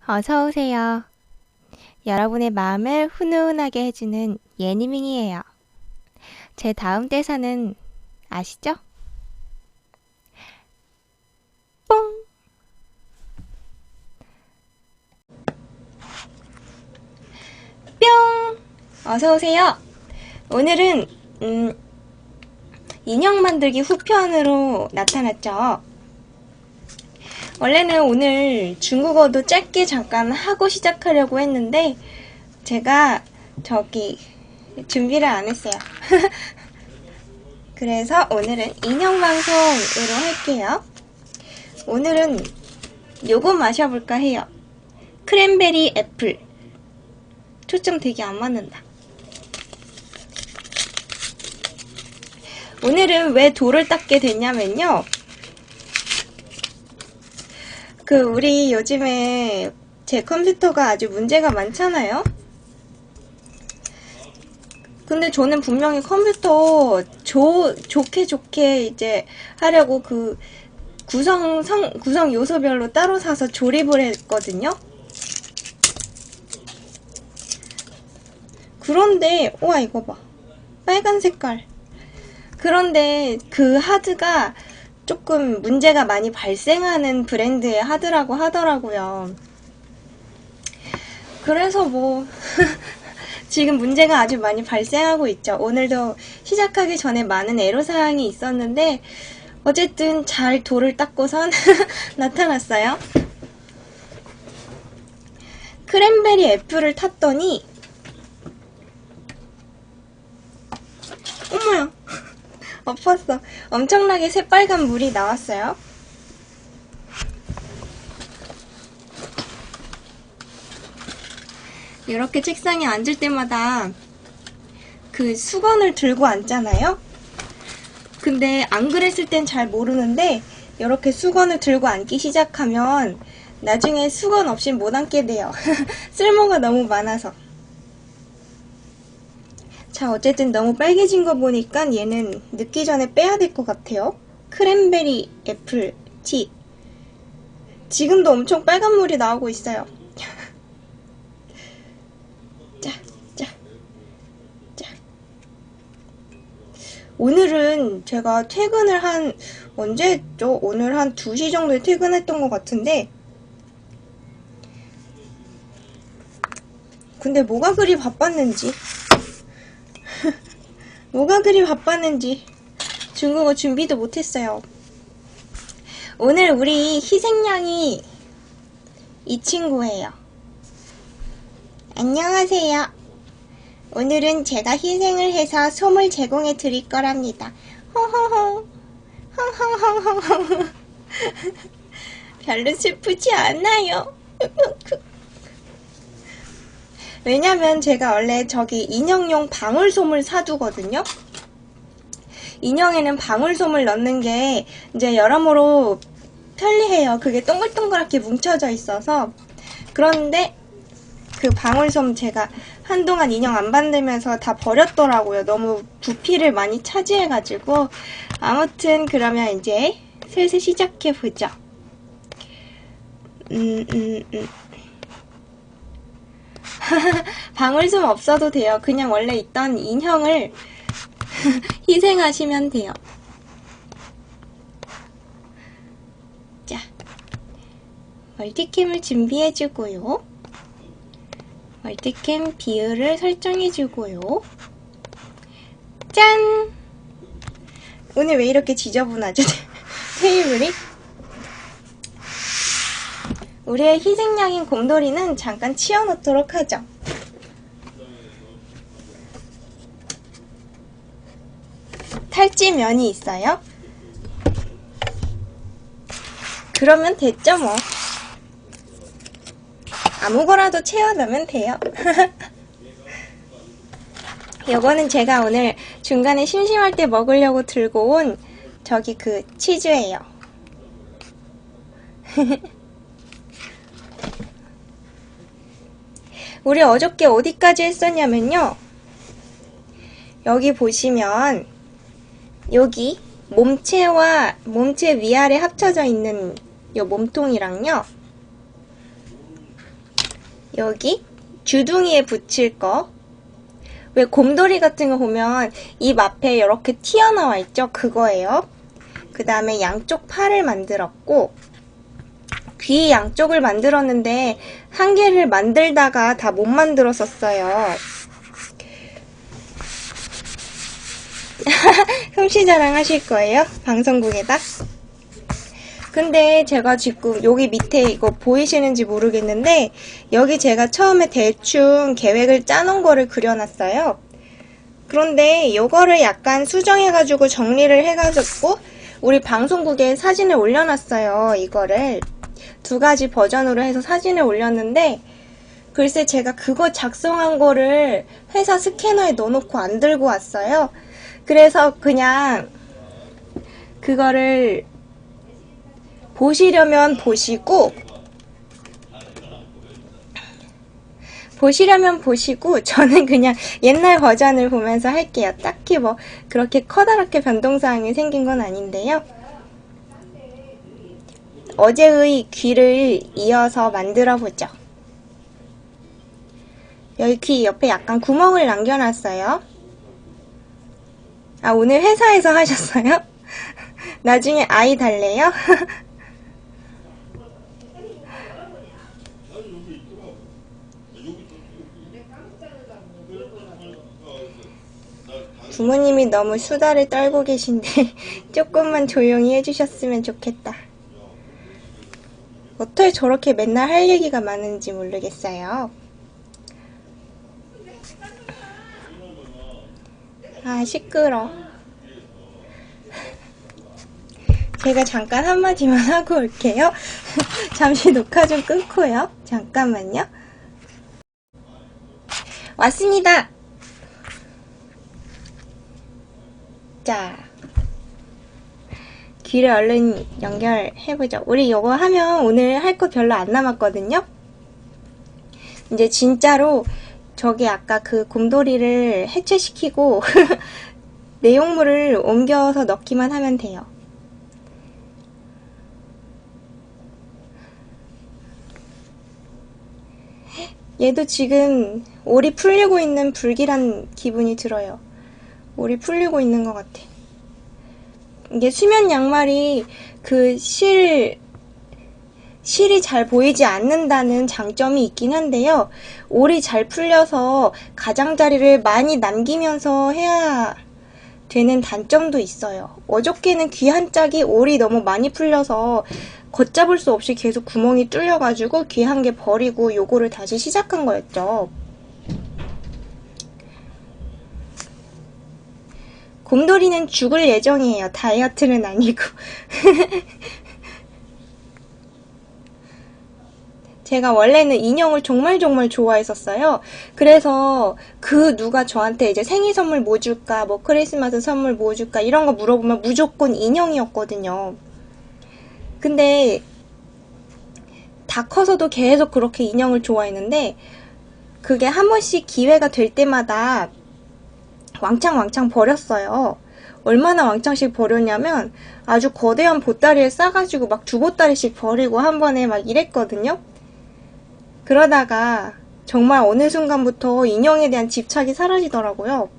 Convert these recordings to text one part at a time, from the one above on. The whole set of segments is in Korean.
어서 오세요. 여러분의 마음을 훈훈하게 해주는 예니밍이에요. 제 다음 대사는 아시죠? 뽕! 뿅! 어서 오세요. 오늘은 인형 만들기 후편으로 나타났죠. 원래는 오늘 중국어도 짧게 잠깐 하고 시작하려고 했는데 제가 준비를 안 했어요. 그래서 오늘은 인형 방송으로 할게요. 오늘은 요거 마셔볼까 해요. 크랜베리 애플. 초점 되게 안 맞는다. 오늘은 왜 돌을 닦게 됐냐면요. 우리 요즘에 제 컴퓨터가 아주 문제가 많잖아요. 근데 저는 분명히 컴퓨터 좋게 이제 하려고 구성 요소별로 따로 사서 조립을 했거든요. 그런데, 우와, 이거 봐. 빨간 색깔. 그런데 그 하드가 조금 문제가 많이 발생하는 브랜드의 하드라고 하더라고요. 그래서 지금 문제가 아주 많이 발생하고 있죠. 오늘도 시작하기 전에 많은 애로사항이 있었는데 어쨌든 잘 돌을 닦고선 나타났어요. 크랜베리 애플을 탔더니 어머야, 엎었어. 엄청나게 새빨간 물이 나왔어요. 이렇게 책상에 앉을 때마다 수건을 들고 앉잖아요? 근데 안 그랬을 땐 잘 모르는데 이렇게 수건을 들고 앉기 시작하면 나중에 수건 없이 못 앉게 돼요. 쓸모가 너무 많아서. 자, 어쨌든 너무 빨개진 거 보니까 얘는 늦기 전에 빼야 될 것 같아요. 크랜베리 애플 티. 지금도 엄청 빨간 물이 나오고 있어요. 자. 오늘은 제가 퇴근을 언제 했죠? 오늘 한 2시 정도에 퇴근했던 것 같은데 근데 뭐가 그리 바빴는지 중국어 준비도 못했어요. 오늘 우리 희생양이 이 친구예요. 안녕하세요. 오늘은 제가 희생을 해서 솜을 제공해 드릴 거랍니다. 호호호. 별로 슬프지 않아요. 왜냐면 제가 원래 인형용 방울솜을 사두거든요. 인형에는 방울솜을 넣는 게 이제 여러모로 편리해요. 그게 동글동글하게 뭉쳐져 있어서. 그런데 그 방울솜 제가 한동안 인형 안 만들면서 다 버렸더라고요. 너무 부피를 많이 차지해가지고. 아무튼 그러면 이제 슬슬 시작해보죠. 방울솜 없어도 돼요. 그냥 원래 있던 인형을 희생하시면 돼요. 자, 멀티캠을 준비해주고요. 멀티캠 비율을 설정해주고요. 짠! 오늘 왜 이렇게 지저분하죠? 테이블이? 우리의 희생양인 곰돌이는 잠깐 치워놓도록 하죠. 탈지면이 있어요? 그러면 됐죠 뭐. 아무거나도 채워넣으면 돼요. 요거는 제가 오늘 중간에 심심할 때 먹으려고 들고 온 치즈예요. 우리 어저께 어디까지 했었냐면요. 여기 보시면 여기 몸체 위아래 합쳐져 있는 요 몸통이랑요. 여기 주둥이에 붙일 거. 왜 곰돌이 같은 거 보면 입 앞에 이렇게 튀어나와 있죠? 그거예요. 그 다음에 양쪽 팔을 만들었고, 귀 양쪽을 만들었는데 한 개를 만들다가 다 못 만들었었어요. 솜씨 자랑 하실 거예요? 방송국에다? 근데 제가 지금 여기 밑에 이거 보이시는지 모르겠는데 여기 제가 처음에 대충 계획을 짜놓은 거를 그려놨어요. 그런데 이거를 약간 수정해가지고 정리를 해가지고 우리 방송국에 사진을 올려놨어요. 이거를 두 가지 버전으로 해서 사진을 올렸는데 글쎄 제가 그거 작성한 거를 회사 스캐너에 넣어놓고 안 들고 왔어요. 그래서 그냥 그거를 보시려면 보시고 저는 그냥 옛날 버전을 보면서 할게요. 딱히 뭐 그렇게 커다랗게 변동사항이 생긴 건 아닌데요. 어제의 귀를 이어서 만들어 보죠. 여기 귀 옆에 약간 구멍을 남겨놨어요. 아, 오늘 회사에서 하셨어요? 나중에 아이 달래요? 부모님이 너무 수다를 떨고 계신데 조금만 조용히 해주셨으면 좋겠다. 어떻게 저렇게 맨날 할 얘기가 많은지 모르겠어요. 아, 시끄러. 제가 잠깐 한마디만 하고 올게요. 잠시 녹화 좀 끊고요. 잠깐만요. 왔습니다. 자, 귀를 얼른 연결해보죠. 우리 이거 하면 오늘 할 거 별로 안 남았거든요. 이제 진짜로 저기 아까 그 곰돌이를 해체시키고 내용물을 옮겨서 넣기만 하면 돼요. 얘도 지금 올이 풀리고 있는 불길한 기분이 들어요. 올이 풀리고 있는 것 같아. 이게 수면 양말이 그 실이 잘 보이지 않는다는 장점이 있긴 한데요. 올이 잘 풀려서 가장자리를 많이 남기면서 해야 되는 단점도 있어요. 어저께는 귀 한 짝이 올이 너무 많이 풀려서 걷잡을 수 없이 계속 구멍이 뚫려가지고 귀 한 개 버리고 요거를 다시 시작한 거였죠. 곰돌이는 죽을 예정이에요. 다이어트는 아니고. 제가 원래는 인형을 정말 좋아했었어요. 그래서 누가 저한테 이제 생일 선물 뭐 줄까, 뭐 크리스마스 선물 뭐 줄까 이런 거 물어보면 무조건 인형이었거든요. 근데 다 커서도 계속 그렇게 인형을 좋아했는데 그게 한 번씩 기회가 될 때마다 왕창 버렸어요. 얼마나 왕창씩 버렸냐면 아주 거대한 보따리를 싸가지고 막 2보따리씩 버리고 한 번에 막 이랬거든요. 그러다가 정말 어느 순간부터 인형에 대한 집착이 사라지더라고요.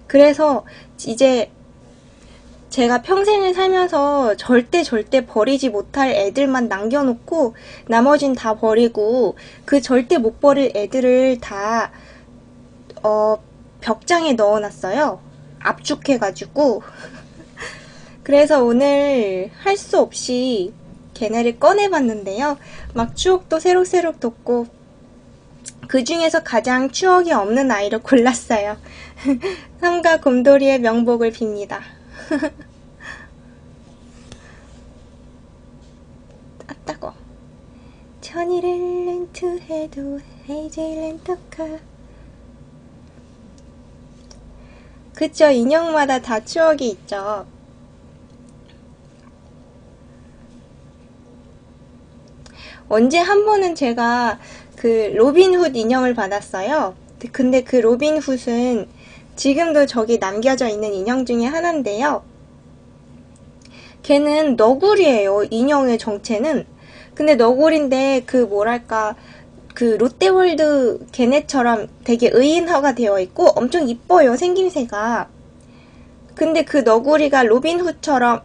그래서 이제 제가 평생을 살면서 절대 버리지 못할 애들만 남겨놓고 나머진 다 버리고 그 절대 못 버릴 애들을 다 벽장에 넣어놨어요. 압축해가지고. 그래서 오늘 할 수 없이 걔네를 꺼내봤는데요. 막 추억도 새록새록 돋고 그 중에서 가장 추억이 없는 아이를 골랐어요. 삼가 곰돌이의 명복을 빕니다. 아, 따거. 천일을 렌트해도 헤이지 렌터카. 그쵸, 인형마다 다 추억이 있죠. 언제 한 번은 제가 그 로빈훗 인형을 받았어요. 근데 그 로빈훗은 지금도 저기 남겨져 있는 인형 중에 하나인데요. 걔는 너구리예요. 인형의 정체는. 근데 너구리인데 그 뭐랄까 그 롯데월드 걔네처럼 되게 의인화가 되어 있고 엄청 이뻐요, 생김새가. 근데 그 너구리가 로빈훗처럼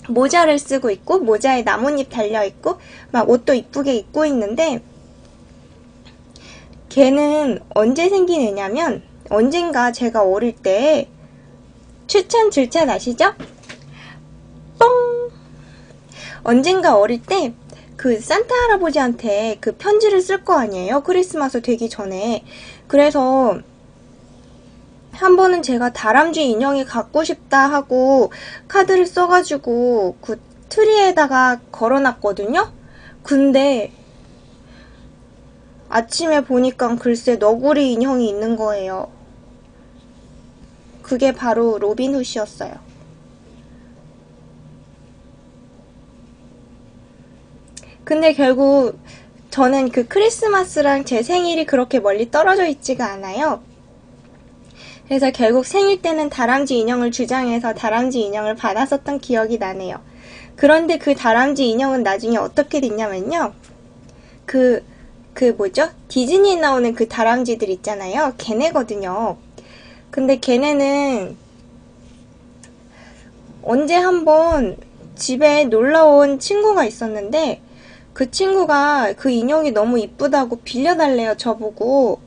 모자를 쓰고 있고 모자에 나뭇잎 달려 있고 막 옷도 이쁘게 입고 있는데, 걔는 언제 생긴 애냐면 언젠가 제가 어릴 때 추천 줄찬 아시죠? 뻥! 언젠가 어릴 때 그 산타 할아버지한테 그 편지를 쓸 거 아니에요? 크리스마스 되기 전에. 그래서 한 번은 제가 다람쥐 인형이 갖고 싶다 하고 카드를 써가지고 그 트리에다가 걸어놨거든요? 근데 아침에 보니까 글쎄 너구리 인형이 있는 거예요. 그게 바로 로빈훗이었어요. 근데 결국 저는 그 크리스마스랑 제 생일이 그렇게 멀리 떨어져 있지가 않아요. 그래서 결국 생일 때는 다람쥐 인형을 주장해서 다람쥐 인형을 받았었던 기억이 나네요. 그런데 그 다람쥐 인형은 나중에 어떻게 됐냐면요. 뭐죠? 디즈니에 나오는 그 다람쥐들 있잖아요. 걔네거든요. 근데 걔네는 언제 한번 집에 놀러온 친구가 있었는데, 그 친구가 그 인형이 너무 이쁘다고 빌려달래요, 저보고.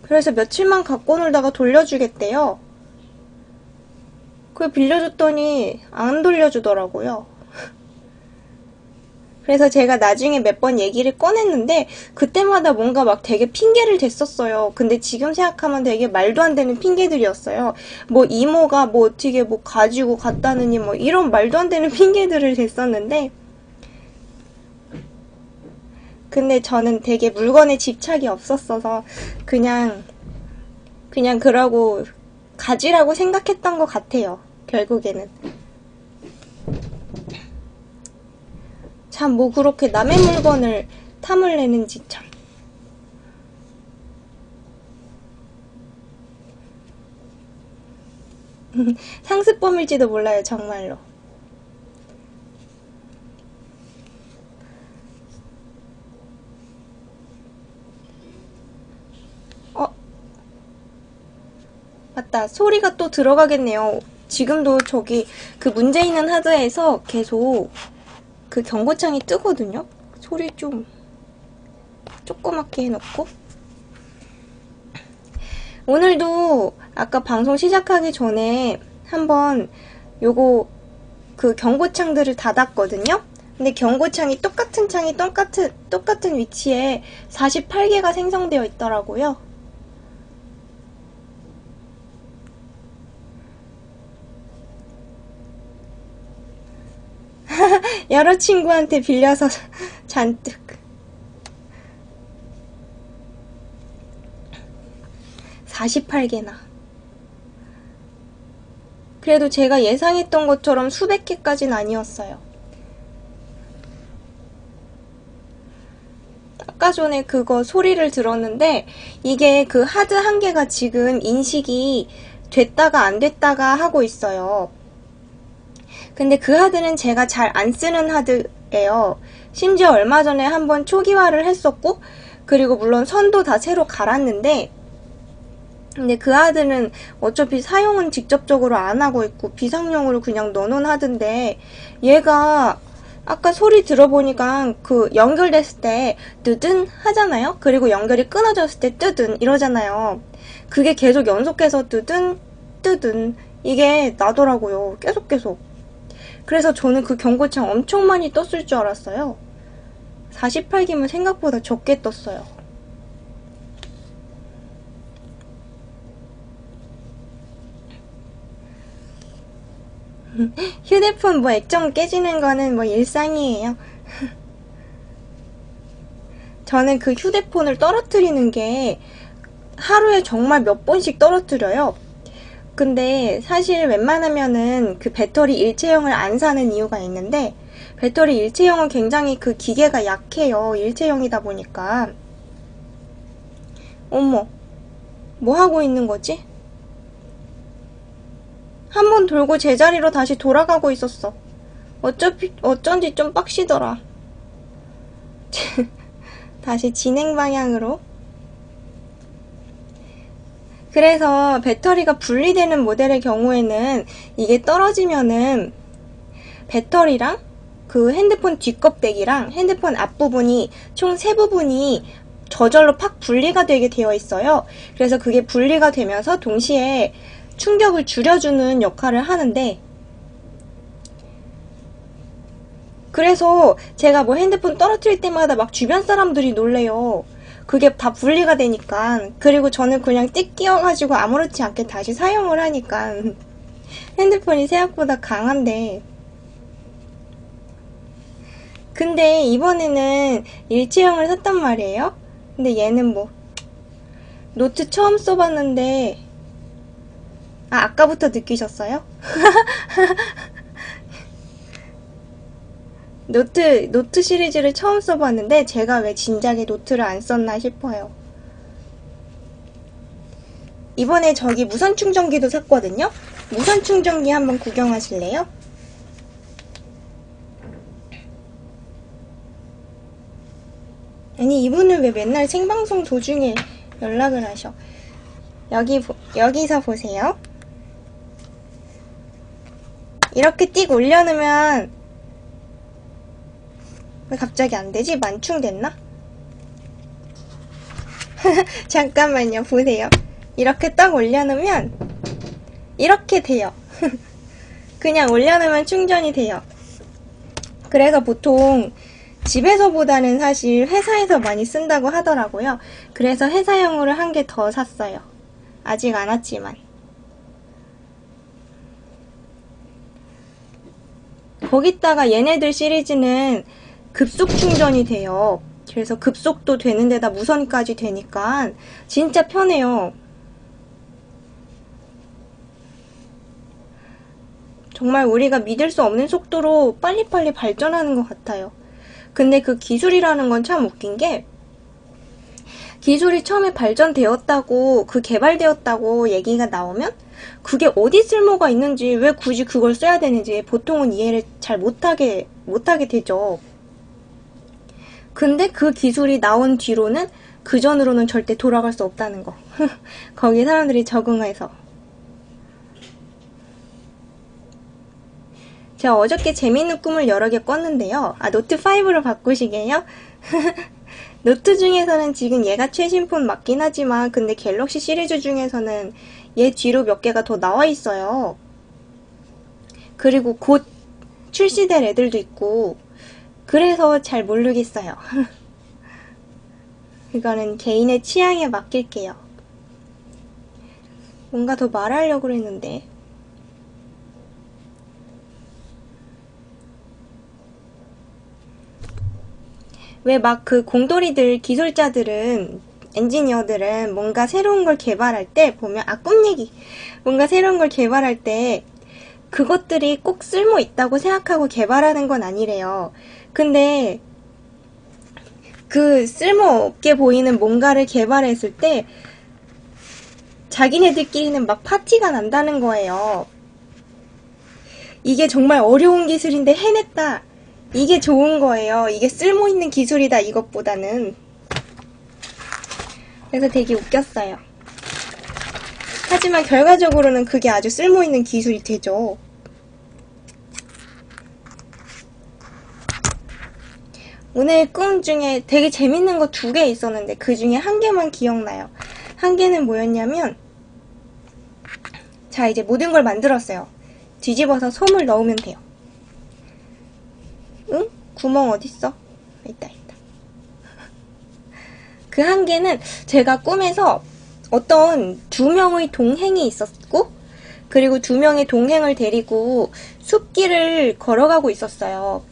그래서 며칠만 갖고 놀다가 돌려주겠대요. 그걸 빌려줬더니 안 돌려주더라고요. 그래서 제가 나중에 몇 번 얘기를 꺼냈는데 그때마다 뭔가 막 되게 핑계를 댔었어요. 근데 지금 생각하면 되게 말도 안 되는 핑계들이었어요. 뭐 이모가 뭐 어떻게 뭐 가지고 갔다느니 뭐 이런 말도 안 되는 핑계들을 댔었는데, 근데 저는 되게 물건에 집착이 없었어서 그냥 그러고 가지라고 생각했던 것 같아요. 결국에는. 참 뭐 그렇게 남의 물건을 탐을 내는지 참. 상습범일지도 몰라요, 정말로. 어, 맞다. 소리가 또 들어가겠네요. 지금도 저기 그 문제 있는 하드에서 계속 그 경고창이 뜨거든요. 소리 좀 조그맣게 해놓고. 오늘도 아까 방송 시작하기 전에 한번 요거 그 경고창들을 닫았거든요. 근데 경고창이 똑같은 창이 똑같은 위치에 48개가 생성되어 있더라고요. 여러 친구한테 빌려서 잔뜩. 48개나. 그래도 제가 예상했던 것처럼 수백 개까지는 아니었어요. 아까 전에 그거 소리를 들었는데 이게 그 하드 한 개가 지금 인식이 됐다가 안 됐다가 하고 있어요. 근데 그 하드는 제가 잘 안 쓰는 하드예요. 심지어 얼마 전에 한번 초기화를 했었고, 그리고 물론 선도 다 새로 갈았는데, 근데 그 하드는 어차피 사용은 직접적으로 안 하고 있고 비상용으로 그냥 넣어놓은 하드인데, 얘가 아까 소리 들어보니까 그 연결됐을 때 뜨든 하잖아요? 그리고 연결이 끊어졌을 때 뜨든 이러잖아요. 그게 계속 연속해서 뜨든 이게 나더라고요. 계속. 그래서 저는 그 경고창 엄청 많이 떴을 줄 알았어요. 48개면 생각보다 적게 떴어요. 휴대폰 뭐 액정 깨지는 거는 뭐 일상이에요. 저는 그 휴대폰을 떨어뜨리는 게 하루에 정말 몇 번씩 떨어뜨려요. 근데 사실 웬만하면은 그 배터리 일체형을 안 사는 이유가 있는데, 배터리 일체형은 굉장히 그 기계가 약해요. 일체형이다 보니까. 어머, 뭐 하고 있는 거지? 한 번 돌고 제자리로 다시 돌아가고 있었어. 어쩐지 좀 빡시더라. 다시 진행 방향으로. 그래서 배터리가 분리되는 모델의 경우에는 이게 떨어지면은 배터리랑 그 핸드폰 뒷껍데기랑 핸드폰 앞부분이 총 3부분이 저절로 팍 분리가 되게 되어 있어요. 그래서 그게 분리가 되면서 동시에 충격을 줄여주는 역할을 하는데, 그래서 제가 뭐 핸드폰 떨어뜨릴 때마다 막 주변 사람들이 놀래요. 그게 다 분리가 되니까. 그리고 저는 그냥 띡 끼워가지고 아무렇지 않게 다시 사용을 하니까 핸드폰이 생각보다 강한데. 근데 이번에는 일체형을 샀단 말이에요. 근데 얘는 뭐 노트 처음 써봤는데, 아까부터 느끼셨어요? 노트 시리즈를 처음 써봤는데 제가 왜 진작에 노트를 안 썼나 싶어요. 이번에 저기 무선 충전기도 샀거든요. 무선 충전기 한번 구경하실래요? 아니, 이분은 왜 맨날 생방송 도중에 연락을 하셔? 여기서 보세요. 이렇게 띡 올려놓으면, 왜 갑자기 안 되지? 만충됐나? 잠깐만요, 보세요. 이렇게 딱 올려놓으면 이렇게 돼요. 그냥 올려놓으면 충전이 돼요. 그래서 보통 집에서보다는 사실 회사에서 많이 쓴다고 하더라고요. 그래서 회사용으로 한 개 더 샀어요. 아직 안 왔지만. 거기다가 얘네들 시리즈는 급속 충전이 돼요. 그래서 급속도 되는 데다 무선까지 되니까 진짜 편해요. 정말 우리가 믿을 수 없는 속도로 빨리빨리 발전하는 것 같아요. 근데 그 기술이라는 건 참 웃긴 게, 기술이 처음에 발전되었다고, 개발되었다고 얘기가 나오면 그게 어디 쓸모가 있는지, 왜 굳이 그걸 써야 되는지 보통은 이해를 잘 못하게 되죠. 근데 그 기술이 나온 뒤로는 그 전으로는 절대 돌아갈 수 없다는 거. 거기에 사람들이 적응해서. 제가 어저께 재밌는 꿈을 여러 개 꿨는데요. 노트5로 바꾸시게요? 노트 중에서는 지금 얘가 최신폰 맞긴 하지만, 근데 갤럭시 시리즈 중에서는 얘 뒤로 몇 개가 더 나와 있어요. 그리고 곧 출시될 애들도 있고, 그래서 잘 모르겠어요. 이거는 개인의 취향에 맡길게요. 뭔가 더 말하려고 했는데. 왜 막 그 공돌이들, 기술자들은, 엔지니어들은 뭔가 새로운 걸 개발할 때 보면, 꿈 얘기. 뭔가 새로운 걸 개발할 때 그것들이 꼭 쓸모 있다고 생각하고 개발하는 건 아니래요. 근데 그 쓸모없게 보이는 뭔가를 개발했을 때 자기네들끼리는 막 파티가 난다는 거예요. 이게 정말 어려운 기술인데 해냈다. 이게 좋은 거예요. 이게 쓸모있는 기술이다, 이것보다는. 그래서 되게 웃겼어요. 하지만 결과적으로는 그게 아주 쓸모있는 기술이 되죠. 오늘 꿈 중에 되게 재밌는 거 2개 있었는데 그 중에 1개만 기억나요. 1개는 뭐였냐면, 자, 이제 모든 걸 만들었어요. 뒤집어서 솜을 넣으면 돼요. 응? 구멍 어딨어? 있다. 그 1개는 제가 꿈에서 어떤 2명의 동행이 있었고, 그리고 2명의 동행을 데리고 숲길을 걸어가고 있었어요.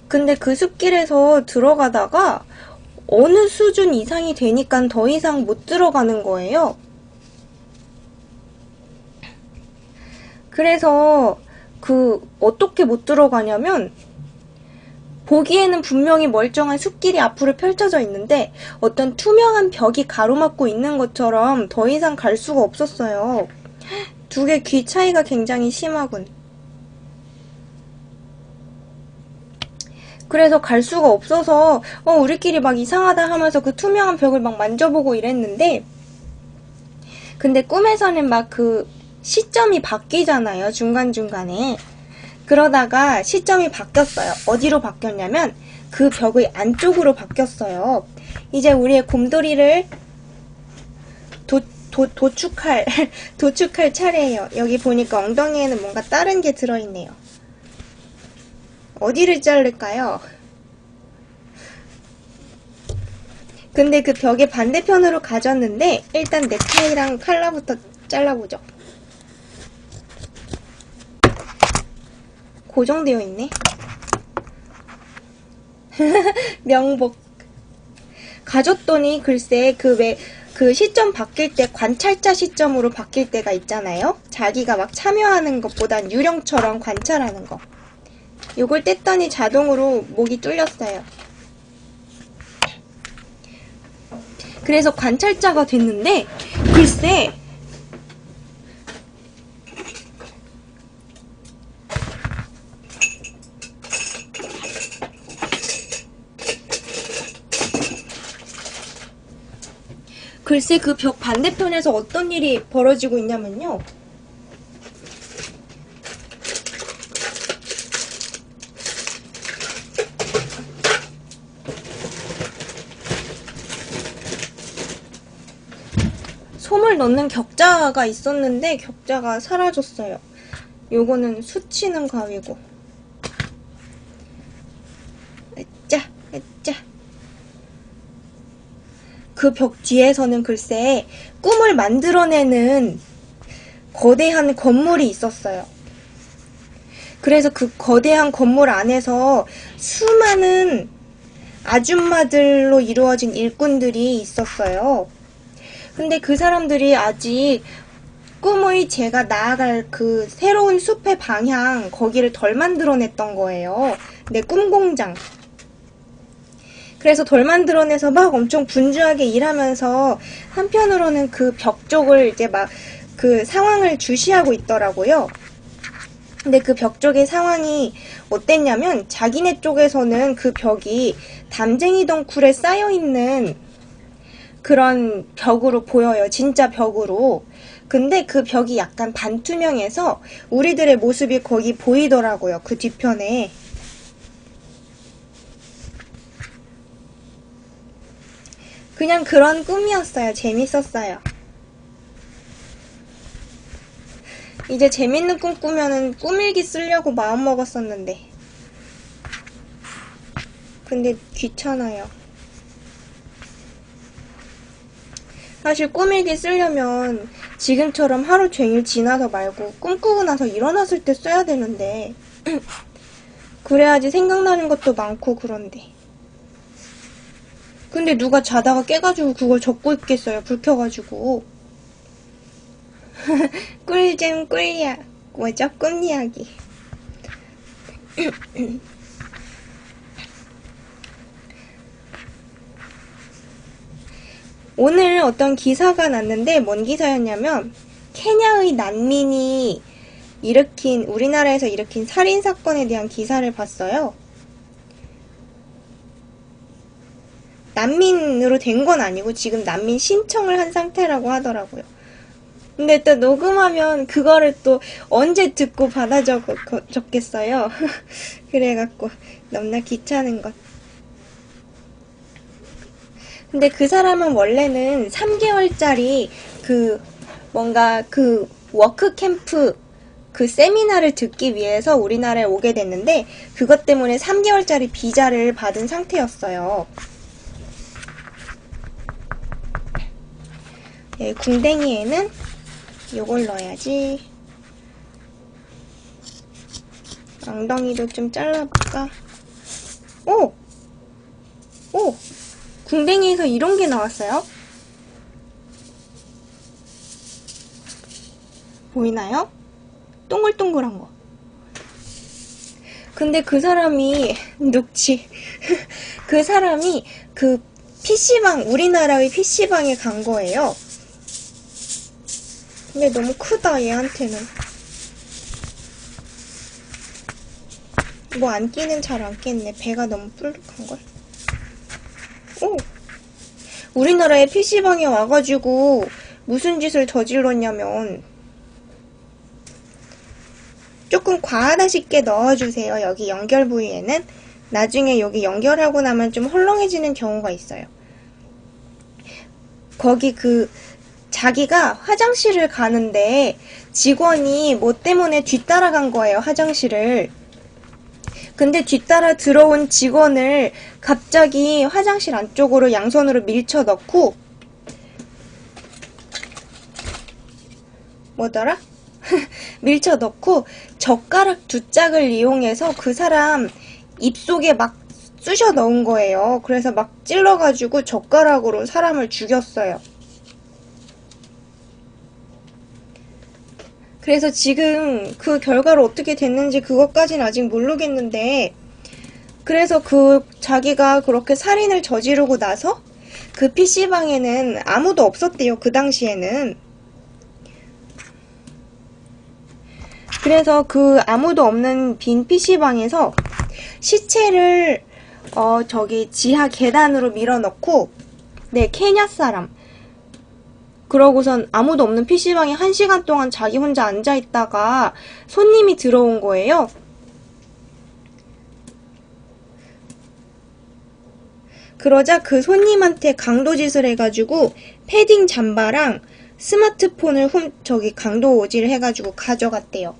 근데 그 숲길에서 들어가다가 어느 수준 이상이 되니까 더 이상 못 들어가는 거예요. 그래서 어떻게 못 들어가냐면, 보기에는 분명히 멀쩡한 숲길이 앞으로 펼쳐져 있는데 어떤 투명한 벽이 가로막고 있는 것처럼 더 이상 갈 수가 없었어요. 2개 귀 차이가 굉장히 심하군. 그래서 갈 수가 없어서 우리끼리 막 이상하다 하면서 그 투명한 벽을 막 만져보고 이랬는데, 근데 꿈에서는 막 그 시점이 바뀌잖아요, 중간중간에. 그러다가 시점이 바뀌었어요. 어디로 바뀌었냐면 그 벽의 안쪽으로 바뀌었어요. 이제 우리의 곰돌이를 도축할 도축할 차례예요. 여기 보니까 엉덩이에는 뭔가 다른 게 들어있네요. 어디를 자를까요? 근데 그 벽의 반대편으로 가졌는데 일단 넥타이랑 칼라부터 잘라보죠. 고정되어 있네. 명복. 가졌더니 글쎄 그 시점 바뀔 때 관찰자 시점으로 바뀔 때가 있잖아요. 자기가 막 참여하는 것보단 유령처럼 관찰하는 거. 요걸 뗐더니 자동으로 목이 뚫렸어요. 그래서 관찰자가 됐는데 글쎄 그 벽 반대편에서 어떤 일이 벌어지고 있냐면요. 솜을 넣는 격자가 있었는데 격자가 사라졌어요. 요거는 수치는 가위고. 으짜 으짜. 그 벽 뒤에서는 글쎄 꿈을 만들어내는 거대한 건물이 있었어요. 그래서 그 거대한 건물 안에서 수많은 아줌마들로 이루어진 일꾼들이 있었어요. 근데 그 사람들이 아직 꿈의 제가 나아갈 그 새로운 숲의 방향, 거기를 덜 만들어냈던 거예요. 내 꿈공장. 그래서 덜 만들어내서 막 엄청 분주하게 일하면서 한편으로는 그 벽 쪽을 이제 막 그 상황을 주시하고 있더라고요. 근데 그 벽 쪽의 상황이 어땠냐면 자기네 쪽에서는 그 벽이 담쟁이 덩쿨에 쌓여있는 그런 벽으로 보여요. 진짜 벽으로. 근데 그 벽이 약간 반투명해서 우리들의 모습이 거기 보이더라고요. 그 뒤편에. 그냥 그런 꿈이었어요. 재밌었어요. 이제 재밌는 꿈 꾸면은 꿈일기 쓰려고 마음먹었었는데. 근데 귀찮아요. 사실 꿈일기 쓰려면 지금처럼 하루 종일 지나서 말고 꿈꾸고 나서 일어났을 때 써야 되는데 그래야지 생각나는 것도 많고 그런데. 근데 누가 자다가 깨가지고 그걸 적고 있겠어요. 불 켜가지고. 꿀잼 꿀이야. 뭐죠? 꿈 이야기. 오늘 어떤 기사가 났는데 뭔 기사였냐면 케냐의 난민이 우리나라에서 일으킨 살인사건에 대한 기사를 봤어요. 난민으로 된 건 아니고 지금 난민 신청을 한 상태라고 하더라고요. 근데 또 녹음하면 그거를 또 언제 듣고 받아 적겠어요. 그래갖고 너무나 귀찮은 것. 근데 그 사람은 원래는 3개월짜리 뭔가 워크 캠프 세미나를 듣기 위해서 우리나라에 오게 됐는데 그것 때문에 3개월짜리 비자를 받은 상태였어요. 네, 궁뎅이에는 요걸 넣어야지. 엉덩이도 좀 잘라볼까? 오! 궁뎅이에서 이런 게 나왔어요. 보이나요? 동글동글한 거. 근데 그 사람이 녹지. 그 사람이 PC방, 우리나라의 PC방에 간 거예요. 근데 너무 크다, 얘한테는. 뭐 안 끼는 잘 안 깼네. 배가 너무 뿔룩한걸? 오! 우리나라에 PC방에 와가지고 무슨 짓을 저질렀냐면 조금 과하다 싶게 넣어주세요. 여기 연결 부위에는. 나중에 여기 연결하고 나면 좀 헐렁해지는 경우가 있어요. 거기 자기가 화장실을 가는데 직원이 뭐 때문에 뒤따라간 거예요, 화장실을. 근데 뒤따라 들어온 직원을 갑자기 화장실 안쪽으로 양손으로 밀쳐 넣고 뭐더라? 밀쳐 넣고 젓가락 두 짝을 이용해서 그 사람 입속에 막 쑤셔 넣은 거예요. 그래서 막 찔러가지고 젓가락으로 사람을 죽였어요. 그래서 지금 그 결과로 어떻게 됐는지 그것까지는 아직 모르겠는데, 그래서 자기가 그렇게 살인을 저지르고 나서 그 PC방에는 아무도 없었대요, 그 당시에는. 그래서 그 아무도 없는 빈 PC방에서 시체를 저기 지하 계단으로 밀어넣고, 네, 케냐 사람. 그러고선 아무도 없는 PC방에 1시간 동안 자기 혼자 앉아있다가 손님이 들어온 거예요. 그러자 그 손님한테 강도짓을 해가지고 패딩 잠바랑 스마트폰을 강도질 해가지고 가져갔대요.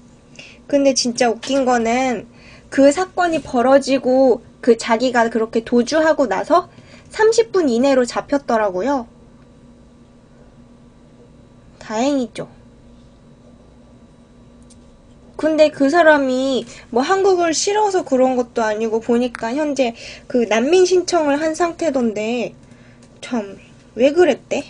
근데 진짜 웃긴 거는 그 사건이 벌어지고 자기가 그렇게 도주하고 나서 30분 이내로 잡혔더라고요. 다행이죠. 근데 그 사람이 뭐 한국을 싫어서 그런 것도 아니고 보니까 현재 그 난민 신청을 한 상태던데 참 왜 그랬대?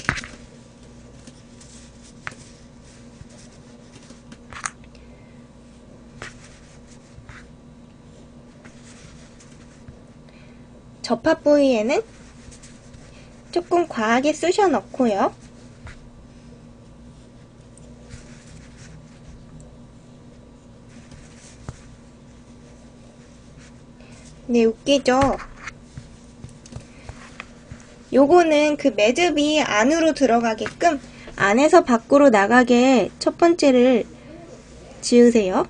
접합 부위에는 조금 과하게 쑤셔 넣고요. 네, 웃기죠? 요거는 그 매듭이 안으로 들어가게끔 안에서 밖으로 나가게 첫 번째를 지으세요.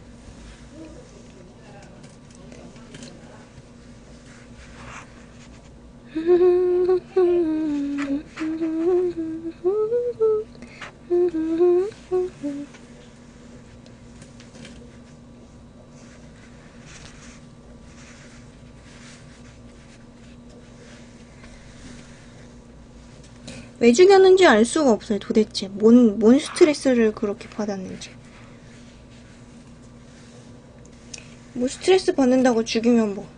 왜 죽였는지 알 수가 없어요, 도대체. 뭔 스트레스를 그렇게 받았는지. 뭐 스트레스 받는다고 죽이면 뭐.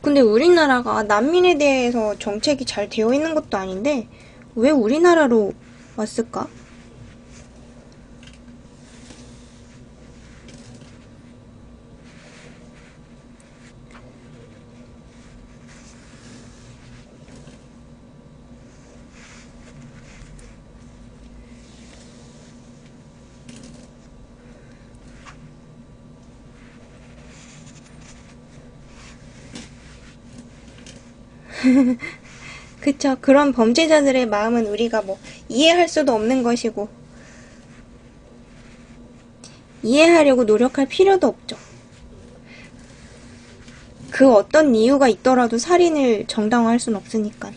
근데 우리나라가 난민에 대해서 정책이 잘 되어 있는 것도 아닌데 왜 우리나라로 왔을까? 그쵸. 그런 범죄자들의 마음은 우리가 뭐 이해할 수도 없는 것이고 이해하려고 노력할 필요도 없죠. 그 어떤 이유가 있더라도 살인을 정당화할 순 없으니까.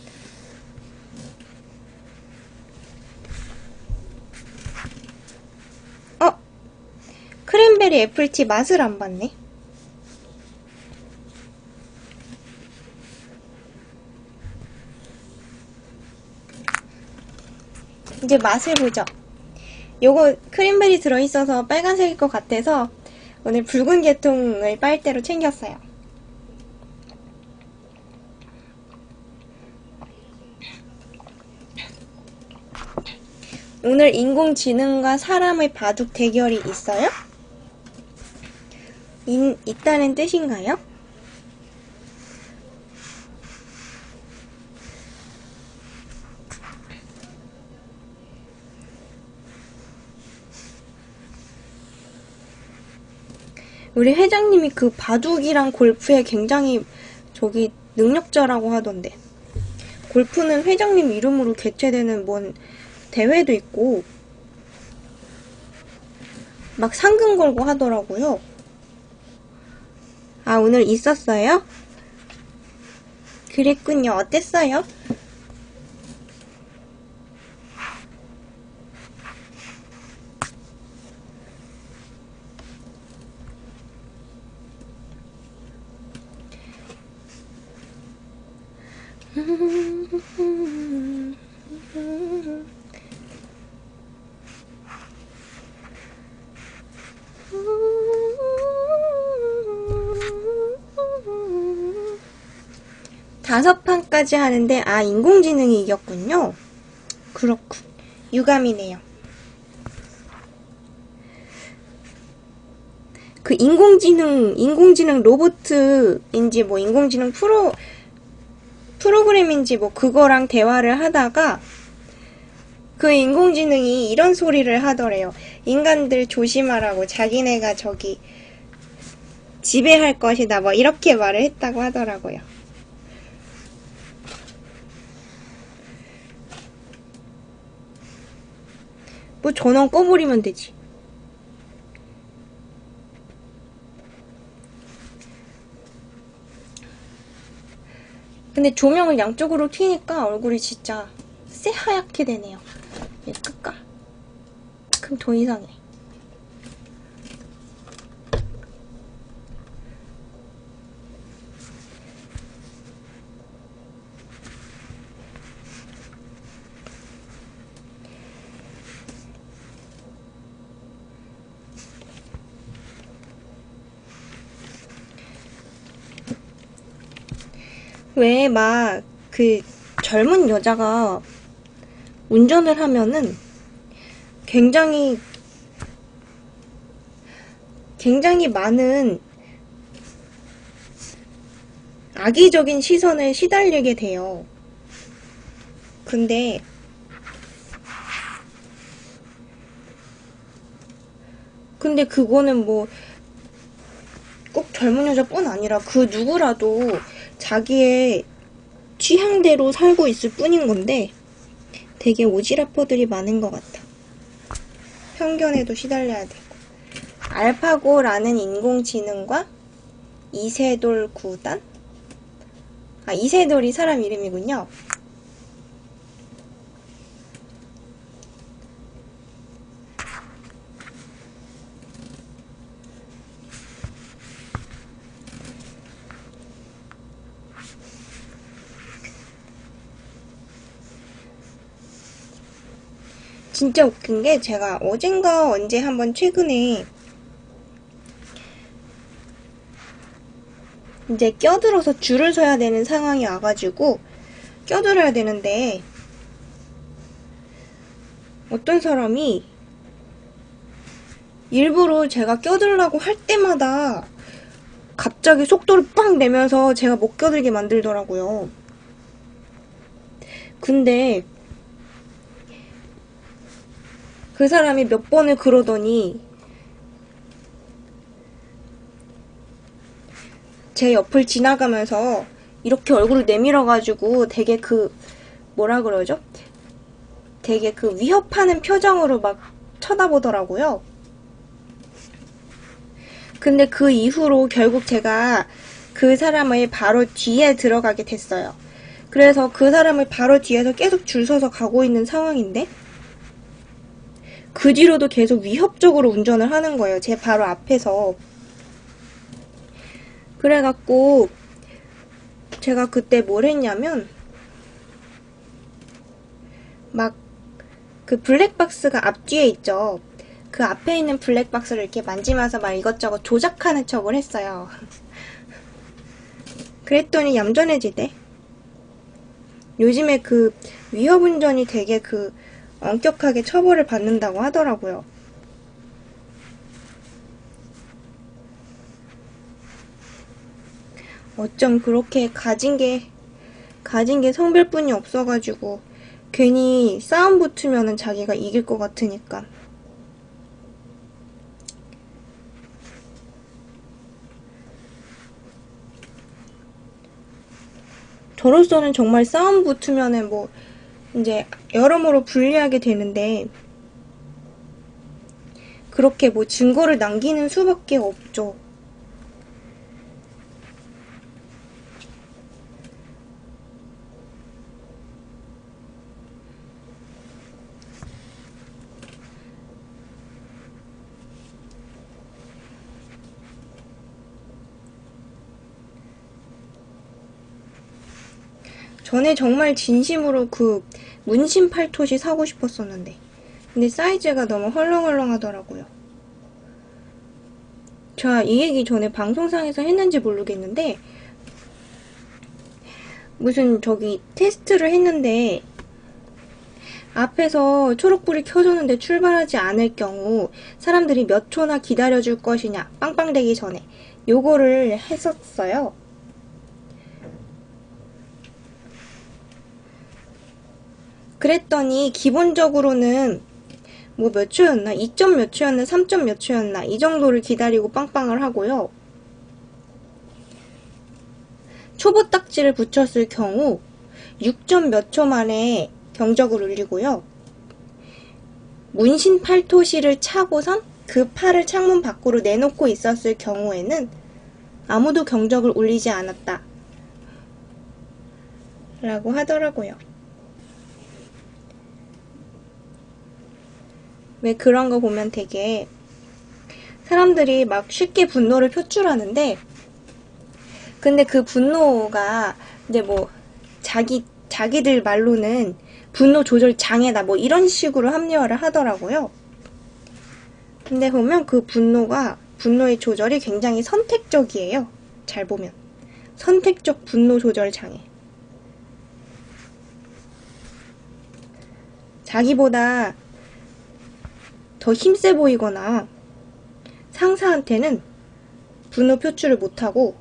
크랜베리 애플티 맛을 안 봤네. 이제 맛을 보죠. 요거 크랜베리 들어있어서 빨간색일 것 같아서 오늘 붉은 계통을 빨대로 챙겼어요. 오늘 인공지능과 사람의 바둑 대결이 있어요? 있다는 뜻인가요? 우리 회장님이 그 바둑이랑 골프에 굉장히 저기 능력자라고 하던데. 골프는 회장님 이름으로 개최되는 뭔 대회도 있고 막 상금 걸고 하더라고요. 아, 오늘 있었어요? 그랬군요. 어땠어요? 다섯 판까지 하는데, 아, 인공지능이 이겼군요. 그렇군. 유감이네요. 그 인공지능 로봇인지 뭐 인공지능 프로그램인지 뭐 그거랑 대화를 하다가 그 인공지능이 이런 소리를 하더래요. 인간들 조심하라고, 자기네가 저기 지배할 것이다 뭐 이렇게 말을 했다고 하더라고요. 뭐 전원 꺼버리면 되지. 근데 조명을 양쪽으로 켜니까 얼굴이 진짜 새하얗게 되네요. 얘 끌까? 그럼 더 이상해. 왜 막 그 젊은 여자가 운전을 하면은 굉장히 많은 악의적인 시선에 시달리게 돼요. 근데 그거는 뭐 꼭 젊은 여자뿐 아니라 그 누구라도 자기의 취향대로 살고 있을 뿐인 건데 되게 오지랖퍼들이 많은 것 같아. 편견에도 시달려야 되고. 알파고라는 인공지능과 이세돌 구단? 아, 이세돌이 사람 이름이군요. 진짜 웃긴 게 제가 어젠가 언제 한번 최근에 이제 껴들어서 줄을 서야 되는 상황이 와가지고 껴들어야 되는데 어떤 사람이 일부러 제가 껴들라고 할 때마다 갑자기 속도를 빡 내면서 제가 못 껴들게 만들더라고요. 근데 그 사람이 몇 번을 그러더니 제 옆을 지나가면서 이렇게 얼굴을 내밀어가지고 되게 뭐라 그러죠? 되게 위협하는 표정으로 막 쳐다보더라고요. 근데 그 이후로 결국 제가 그 사람의 바로 뒤에 들어가게 됐어요. 그래서 그 사람을 바로 뒤에서 계속 줄 서서 가고 있는 상황인데 그 뒤로도 계속 위협적으로 운전을 하는 거예요. 제 바로 앞에서. 그래갖고 제가 그때 뭘 했냐면 막 그 블랙박스가 앞뒤에 있죠. 그 앞에 있는 블랙박스를 이렇게 만지면서 막 이것저것 조작하는 척을 했어요. 그랬더니 얌전해지대. 요즘에 위협운전이 되게 엄격하게 처벌을 받는다고 하더라고요. 어쩜 그렇게 가진 게 성별뿐이 없어가지고 괜히 싸움 붙으면은 자기가 이길 것 같으니까. 저로서는 정말 싸움 붙으면은 뭐 이제 여러모로 불리하게 되는데 그렇게 뭐 증거를 남기는 수밖에 없죠. 전에 정말 진심으로 그 문신 팔토시 사고 싶었었는데 근데 사이즈가 너무 헐렁헐렁하더라고요. 제가 이 얘기 전에 방송상에서 했는지 모르겠는데 무슨 저기 테스트를 했는데 앞에서 초록불이 켜졌는데 출발하지 않을 경우 사람들이 몇 초나 기다려줄 것이냐 빵빵되기 전에 요거를 했었어요. 그랬더니 기본적으로는 뭐 몇 초였나? 2점 몇 초였나? 3점 몇 초였나? 이 정도를 기다리고 빵빵을 하고요. 초보 딱지를 붙였을 경우 6점 몇 초 만에 경적을 울리고요. 문신 팔토시를 차고선 그 팔을 창문 밖으로 내놓고 있었을 경우에는 아무도 경적을 울리지 않았다. 라고 하더라고요. 왜 그런 거 보면 되게 사람들이 막 쉽게 분노를 표출하는데 근데 그 분노가 이제 뭐 자기들 말로는 분노 조절 장애다 뭐 이런 식으로 합리화를 하더라고요. 근데 보면 그 분노의 조절이 굉장히 선택적이에요. 잘 보면 선택적 분노 조절 장애. 자기보다 더 힘세 보이거나 상사한테는 분노 표출을 못하고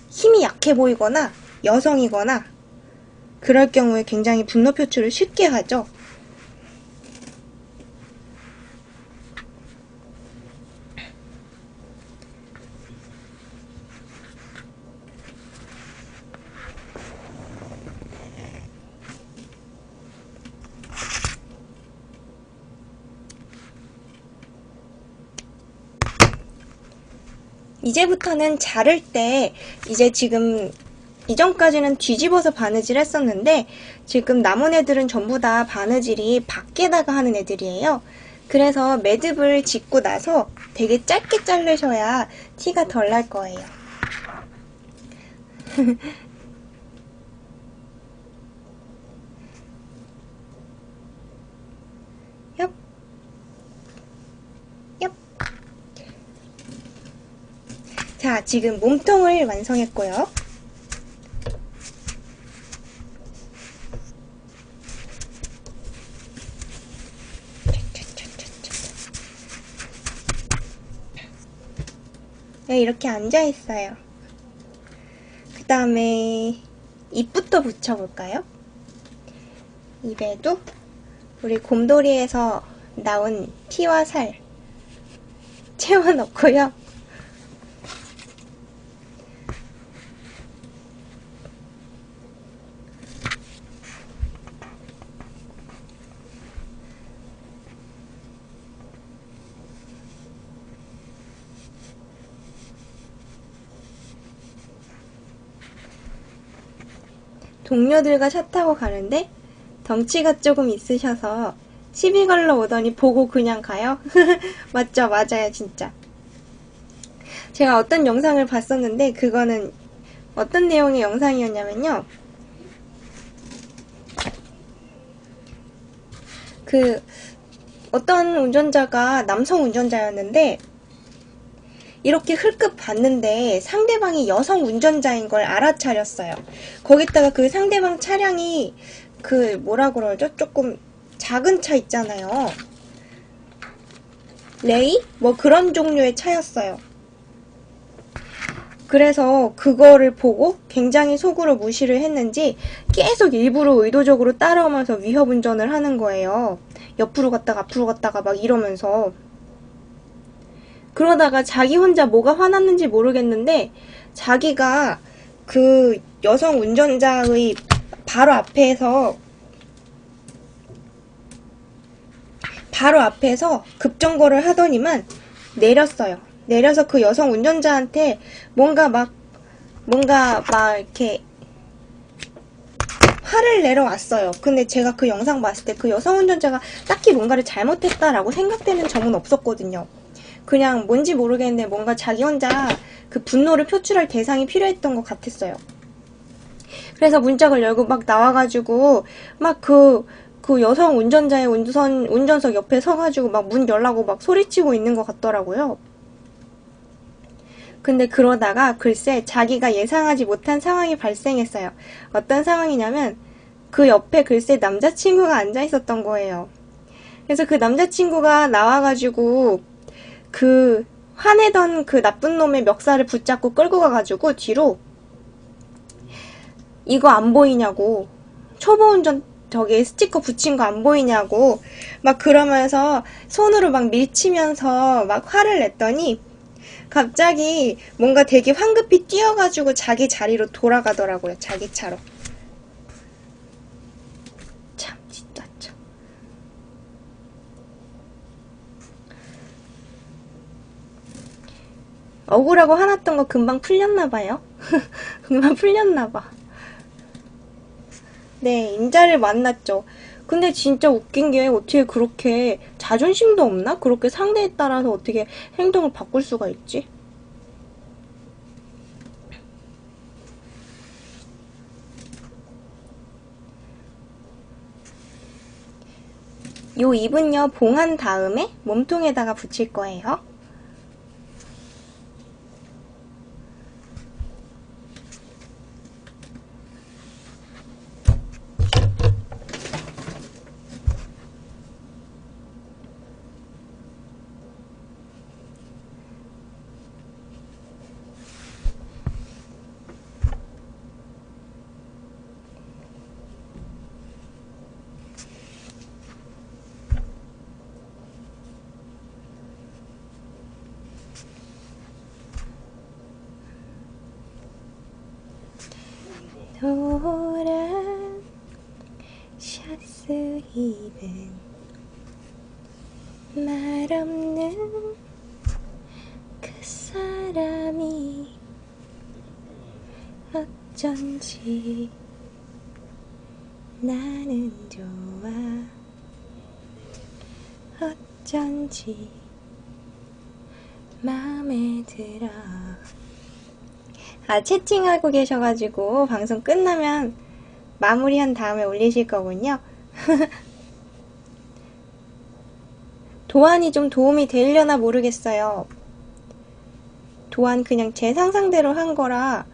힘이 약해 보이거나 여성이거나 그럴 경우에 굉장히 분노 표출을 쉽게 하죠. 이제부터는 자를 때 이제 지금 이전까지는 뒤집어서 바느질 했었는데 지금 남은 애들은 전부 다 바느질이 밖에다가 하는 애들이에요. 그래서 매듭을 짓고 나서 되게 짧게 자르셔야 티가 덜 날 거예요. 얍. 얍. 자, 지금 몸통을 완성했고요. 네, 이렇게 앉아있어요. 그 다음에 입부터 붙여볼까요? 입에도 우리 곰돌이에서 나온 피와 살 채워넣고요. 동료들과 차 타고 가는데 덩치가 조금 있으셔서 시비 걸러 오더니 보고 그냥 가요? 맞죠? 맞아요, 진짜. 제가 어떤 영상을 봤었는데 그거는 어떤 내용의 영상이었냐면요. 그 어떤 운전자가 남성 운전자였는데 이렇게 흘끗 봤는데 상대방이 여성 운전자인 걸 알아차렸어요. 거기다가 그 상대방 차량이 그 뭐라 그러죠? 조금 작은 차 있잖아요. 레이? 뭐 그런 종류의 차였어요. 그래서 그거를 보고 굉장히 속으로 무시를 했는지 계속 일부러 의도적으로 따라오면서 위협 운전을 하는 거예요. 옆으로 갔다가 앞으로 갔다가 막 이러면서. 그러다가 자기 혼자 뭐가 화났는지 모르겠는데 자기가 그 여성 운전자의 바로 앞에서 급정거를 하더니만 내렸어요. 내려서 그 여성 운전자한테 뭔가 막 이렇게 화를 내러 왔어요. 근데 제가 그 영상 봤을 때 그 여성 운전자가 딱히 뭔가를 잘못했다라고 생각되는 점은 없었거든요. 그냥 뭔지 모르겠는데 뭔가 자기 혼자 그 분노를 표출할 대상이 필요했던 것 같았어요. 그래서 문짝을 열고 막 나와가지고 막 그 여성 운전자의 운전석 옆에 서가지고 막 문 열라고 막 소리치고 있는 것 같더라고요. 근데 그러다가 글쎄 자기가 예상하지 못한 상황이 발생했어요. 어떤 상황이냐면 그 옆에 글쎄 남자친구가 앉아 있었던 거예요. 그래서 그 남자친구가 나와가지고 그 화내던 그 나쁜 놈의 멱살을 붙잡고 끌고 가가지고 뒤로 이거 안 보이냐고, 초보 운전 저기 스티커 붙인 거 안 보이냐고 막 그러면서 손으로 막 밀치면서 막 화를 냈더니 갑자기 뭔가 되게 황급히 뛰어가지고 자기 자리로 돌아가더라고요. 자기 차로. 참 진짜 참. 억울하고 화났던 거 금방 풀렸나봐요. 금방 풀렸나봐. 네, 임자를 만났죠. 근데 진짜 웃긴 게 어떻게 그렇게 자존심도 없나? 그렇게 상대에 따라서 어떻게 행동을 바꿀 수가 있지? 요 잎은요, 봉한 다음에 몸통에다가 붙일 거예요. 노란 샤스 입은 말없는 그 사람이 어쩐지 나는 좋아. 어쩐지 마음에 들어. 아, 채팅하고 계셔가지고 방송 끝나면 마무리한 다음에 올리실 거군요. 도안이 좀 도움이 되려나 모르겠어요. 도안 그냥 제 상상대로 한 거라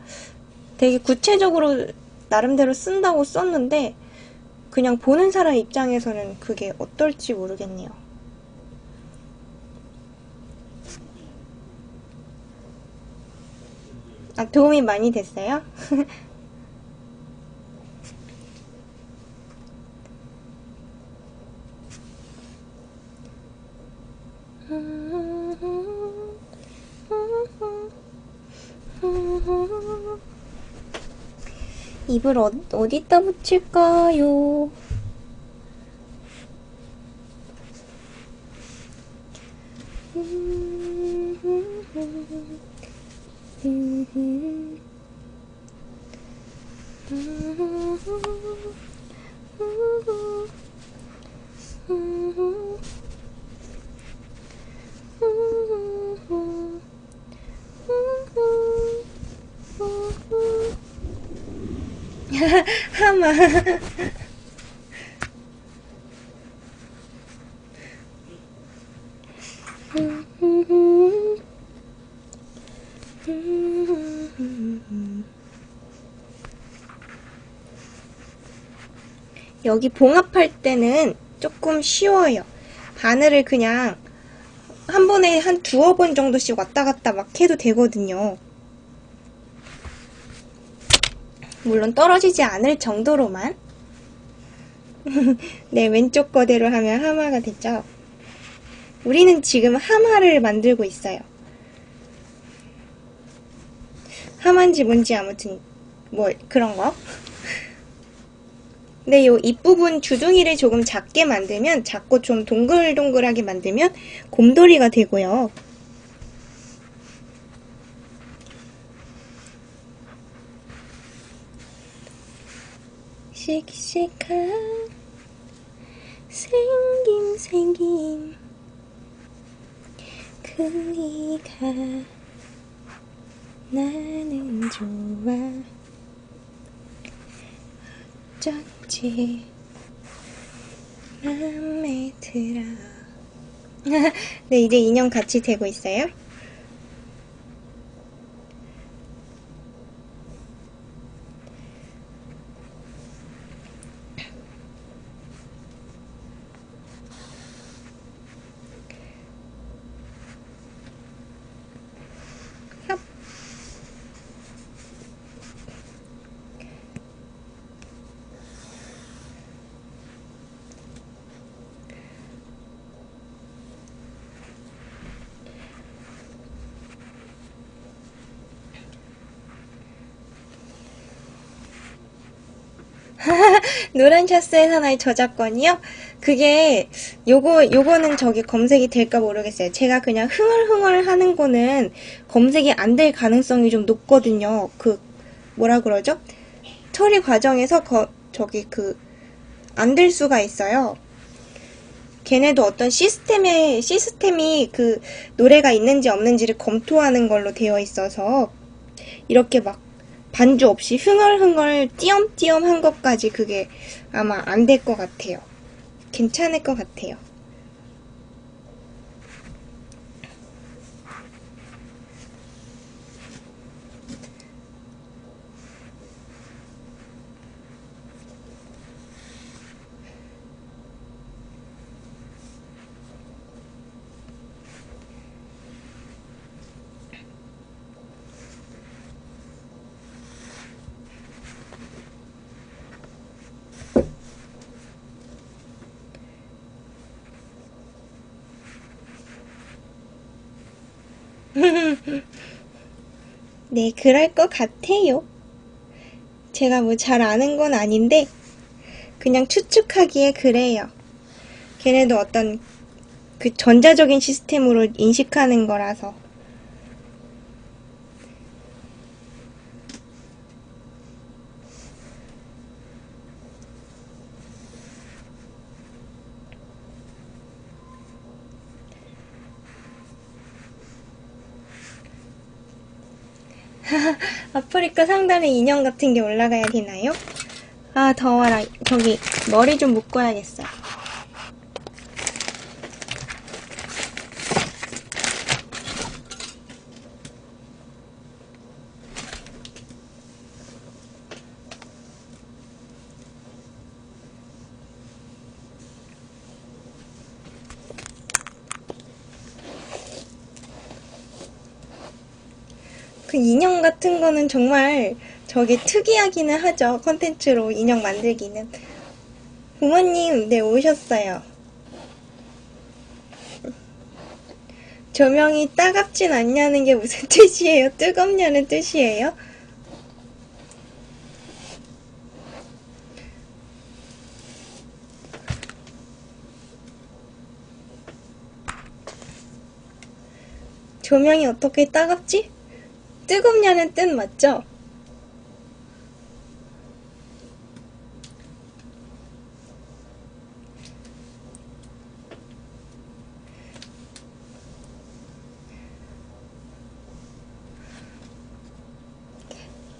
되게 구체적으로 나름대로 쓴다고 썼는데 그냥 보는 사람 입장에서는 그게 어떨지 모르겠네요. 아, 도움이 많이 됐어요? 입을 어디다 붙일까요? 하마. 여기 봉합할 때는 조금 쉬워요. 바늘을 그냥 한 번에 한 두어 번 정도씩 왔다 갔다 막 해도 되거든요. 물론 떨어지지 않을 정도로만. 네, 왼쪽 거대로 하면 하마가 되죠. 우리는 지금 하마를 만들고 있어요. 하마인지 뭔지 아무튼 뭐 그런 거. 근데 요 입부분 주둥이를 조금 작게 만들면, 작고 좀 동글동글하게 만들면 곰돌이가 되고요. 씩씩한 생김 그이가 나는 좋아 어쩐지 맘에 들어. 네, 이제 인형 같이 되고 있어요. 협. 노란 셔츠의 사나이 저작권이요? 그게 요거는 저기 검색이 될까 모르겠어요. 제가 그냥 흥얼흥얼 하는 거는 검색이 안 될 가능성이 좀 높거든요. 그 뭐라 그러죠? 처리 과정에서 안 될 수가 있어요. 걔네도 어떤 시스템이 그 노래가 있는지 없는지를 검토하는 걸로 되어 있어서 이렇게 막 반주 없이 흥얼흥얼 띄엄띄엄 한 것까지 그게 아마 안 될 것 같아요. 괜찮을 것 같아요. 네, 그럴 것 같아요. 제가 뭐 잘 아는 건 아닌데 그냥 추측하기에 그래요. 걔네도 어떤 그 전자적인 시스템으로 인식하는 거라서. 아프리카 상단에 인형 같은 게 올라가야 되나요? 아, 더워라. 저기 머리 좀 묶어야겠어. 그 인형 같은 거는 정말 저게 특이하기는 하죠. 컨텐츠로 인형 만들기는. 부모님, 네, 오셨어요. 조명이 따갑진 않냐는 게 무슨 뜻이에요? 뜨겁냐는 뜻이에요? 조명이 어떻게 따갑지? 뜨겁냐는 뜻 맞죠?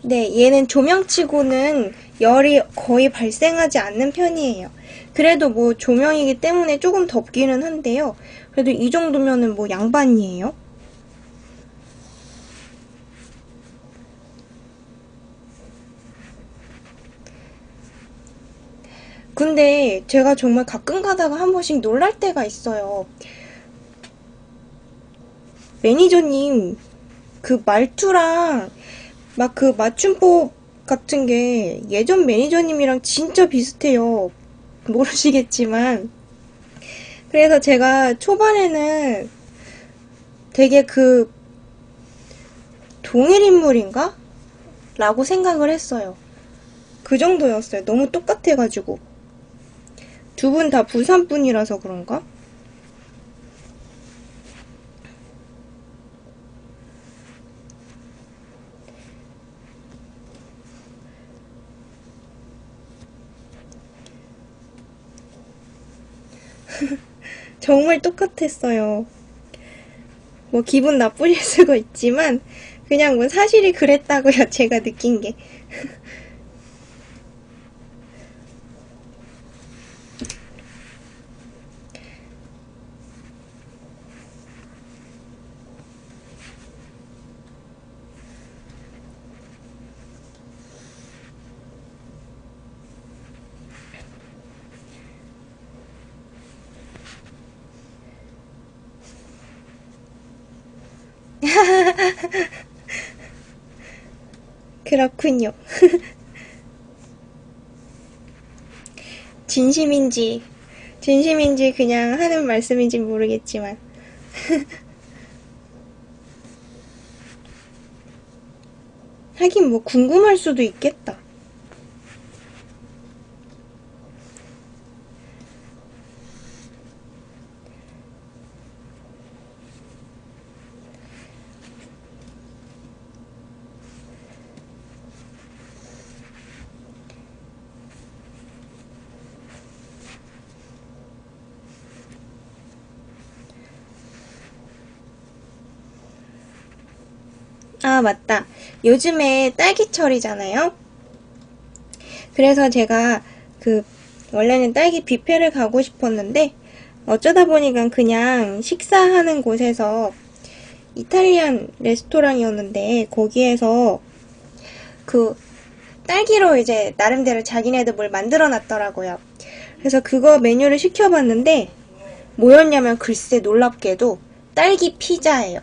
네, 얘는 조명치고는 열이 거의 발생하지 않는 편이에요. 그래도 뭐 조명이기 때문에 조금 덥기는 한데요. 그래도 이 정도면은 뭐 양반이에요. 근데 제가 정말 가끔 가다가 한 번씩 놀랄 때가 있어요. 매니저님, 그 말투랑 막 그 맞춤법 같은 게 예전 매니저님이랑 진짜 비슷해요. 모르시겠지만. 그래서 제가 초반에는 되게 그 동일 인물인가? 라고 생각을 했어요. 그 정도였어요. 너무 똑같아가지고. 두 분 다 부산 분이라서 그런가? 정말 똑같았어요. 뭐 기분 나쁘실 수가 있지만 그냥 뭐 사실이 그랬다고요. 제가 느낀 게. 그렇군요. 진심인지 그냥 하는 말씀인지 모르겠지만. 하긴 뭐 궁금할 수도 있겠다. 아, 맞다. 요즘에 딸기철이잖아요? 그래서 제가 원래는 딸기 뷔페를 가고 싶었는데, 어쩌다 보니까 그냥 식사하는 곳에서 이탈리안 레스토랑이었는데, 거기에서 그 딸기로 이제 나름대로 자기네들 뭘 만들어 놨더라고요. 그래서 그거 메뉴를 시켜봤는데, 뭐였냐면 글쎄 놀랍게도 딸기 피자예요.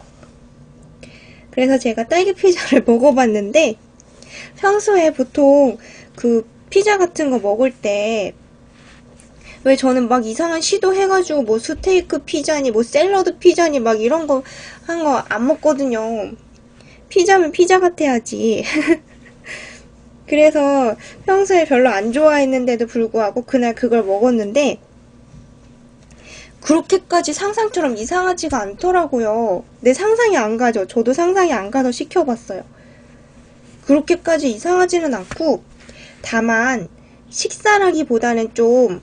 그래서 제가 딸기 피자를 먹어봤는데 평소에 보통 그 피자 같은 거 먹을 때 왜 저는 막 이상한 시도 해가지고 뭐 스테이크 피자니 뭐 샐러드 피자니 막 이런 거 한 거 안 먹거든요. 피자면 피자 같아야지. 그래서 평소에 별로 안 좋아했는데도 불구하고 그날 그걸 먹었는데 그렇게까지 상상처럼 이상하지가 않더라고요. 내 상상이 안 가죠. 저도 상상이 안 가서 시켜봤어요. 그렇게까지 이상하지는 않고 다만 식사라기보다는 좀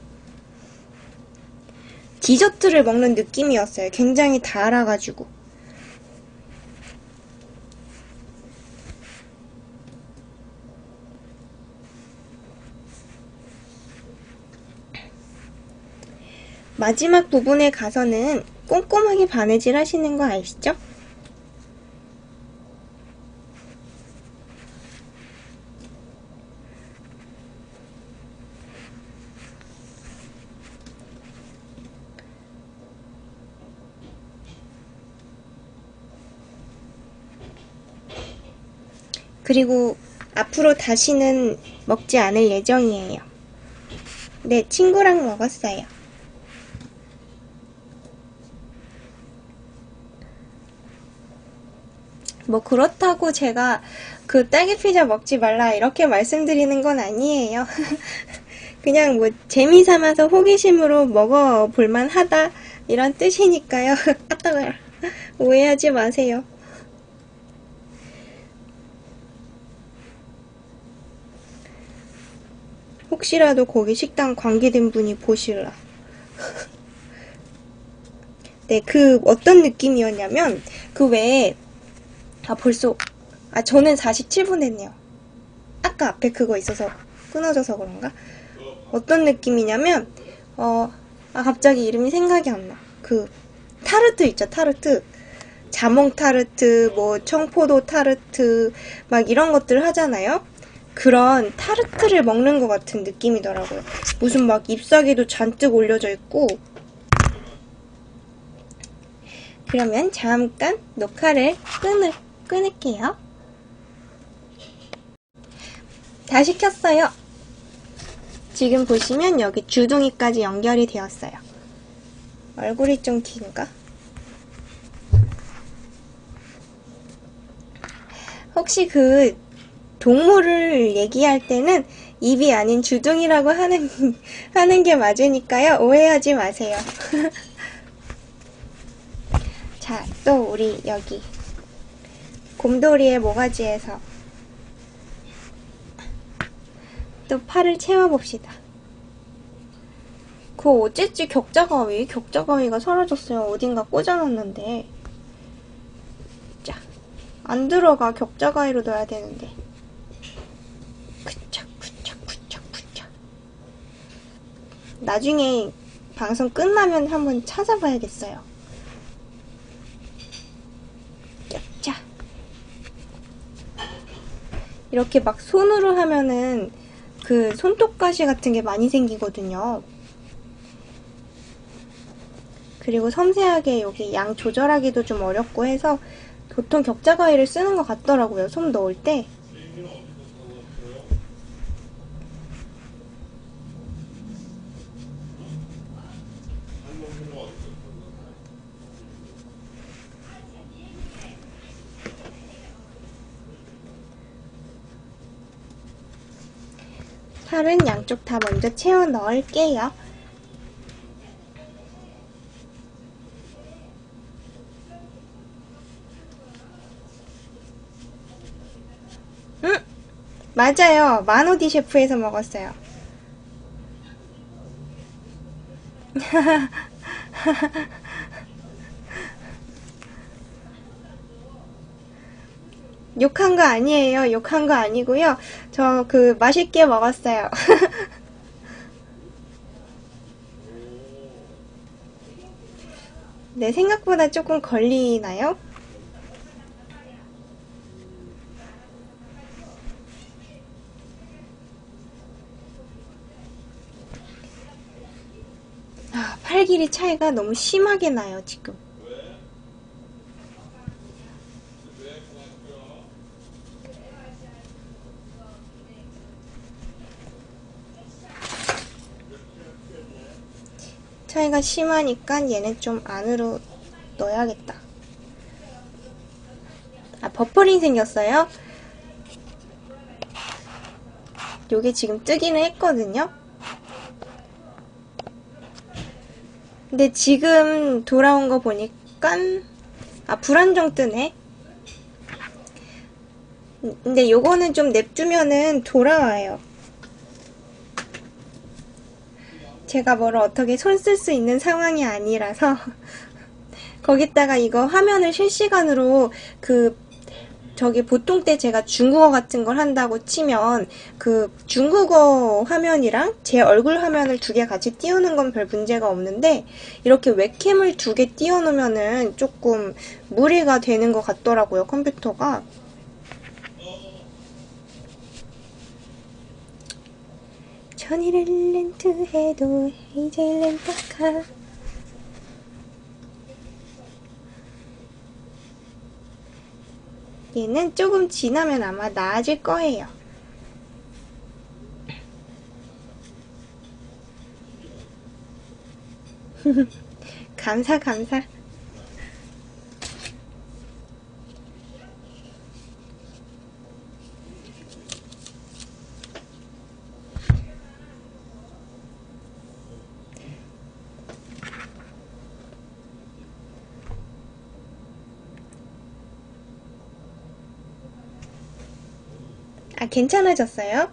디저트를 먹는 느낌이었어요. 굉장히 달아가지고. 마지막 부분에 가서는 꼼꼼하게 바느질 하시는 거 아시죠? 그리고 앞으로 다시는 먹지 않을 예정이에요. 네, 친구랑 먹었어요. 뭐 그렇다고 제가 그 딸기 피자 먹지 말라 이렇게 말씀드리는 건 아니에요. 그냥 뭐 재미 삼아서 호기심으로 먹어볼만 하다 이런 뜻이니까요. 아따가요. 오해하지 마세요. 혹시라도 거기 식당 관계된 분이 보실라. 네, 그 어떤 느낌이었냐면 그 외에 벌써 저는 47분 했네요. 아까 앞에 그거 있어서 끊어져서 그런가? 어떤 느낌이냐면 갑자기 이름이 생각이 안 나. 그 타르트 있죠, 타르트. 자몽 타르트, 뭐 청포도 타르트 막 이런 것들 하잖아요. 그런 타르트를 먹는 것 같은 느낌이더라고요. 무슨 막 잎사귀도 잔뜩 올려져 있고. 그러면 잠깐 녹화를 끊을게요. 다시 켰어요. 지금 보시면 여기 주둥이까지 연결이 되었어요. 얼굴이 좀 긴가? 혹시 그 동물을 얘기할 때는 입이 아닌 주둥이라고 하는 게 맞으니까요. 오해하지 마세요. 자, 또 우리 여기 곰돌이의 모가지에서 또 팔을 채워봅시다. 어쨌지 격자가위가 사라졌어요. 어딘가 꽂아놨는데. 자, 안 들어가. 격자가위로 넣어야 되는데. 쿠착. 나중에 방송 끝나면 한번 찾아봐야겠어요. 자, 이렇게 막 손으로 하면은 그 손톱가시 같은 게 많이 생기거든요. 그리고 섬세하게 여기 양 조절하기도 좀 어렵고 해서 보통 격자가위를 쓰는 것 같더라고요. 솜 넣을 때. 팔은 양쪽 다 먼저 채워 넣을게요. 맞아요. 만오디 셰프에서 먹었어요. 욕한 거 아니에요. 욕한 거 아니고요. 저 맛있게 먹었어요. 네, 생각보다 조금 걸리나요? 팔 길이 차이가 너무 심하게 나요, 지금. 차이가 심하니까 얘는 좀 안으로 넣어야겠다. 버퍼링 생겼어요? 요게 지금 뜨기는 했거든요? 근데 지금 돌아온 거 보니까 불안정 뜨네. 근데 요거는 좀 냅두면은 돌아와요. 제가 뭐를 어떻게 손 쓸 수 있는 상황이 아니라서 거기다가 이거 화면을 실시간으로 저기 보통 때 제가 중국어 같은 걸 한다고 치면 중국어 화면이랑 제 얼굴 화면을 두 개 같이 띄우는 건 별 문제가 없는데 이렇게 웹캠을 두 개 띄워놓으면은 조금 무리가 되는 것 같더라고요, 컴퓨터가. 천일을 렌트해도 이제 렌터카. 얘는 조금 지나면 아마 나아질 거예요. 감사. 괜찮아졌어요?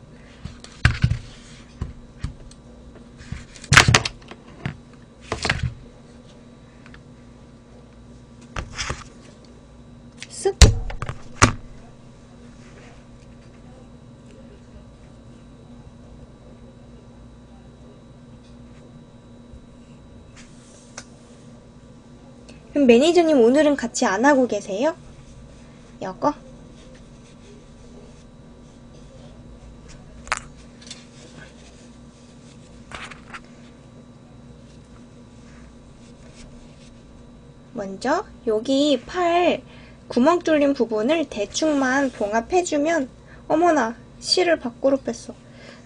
쓱. 그럼 매니저님 오늘은 같이 안 하고 계세요? 여거? 먼저 여기 팔 구멍 뚫린 부분을 대충만 봉합해주면, 어머나, 실을 밖으로 뺐어.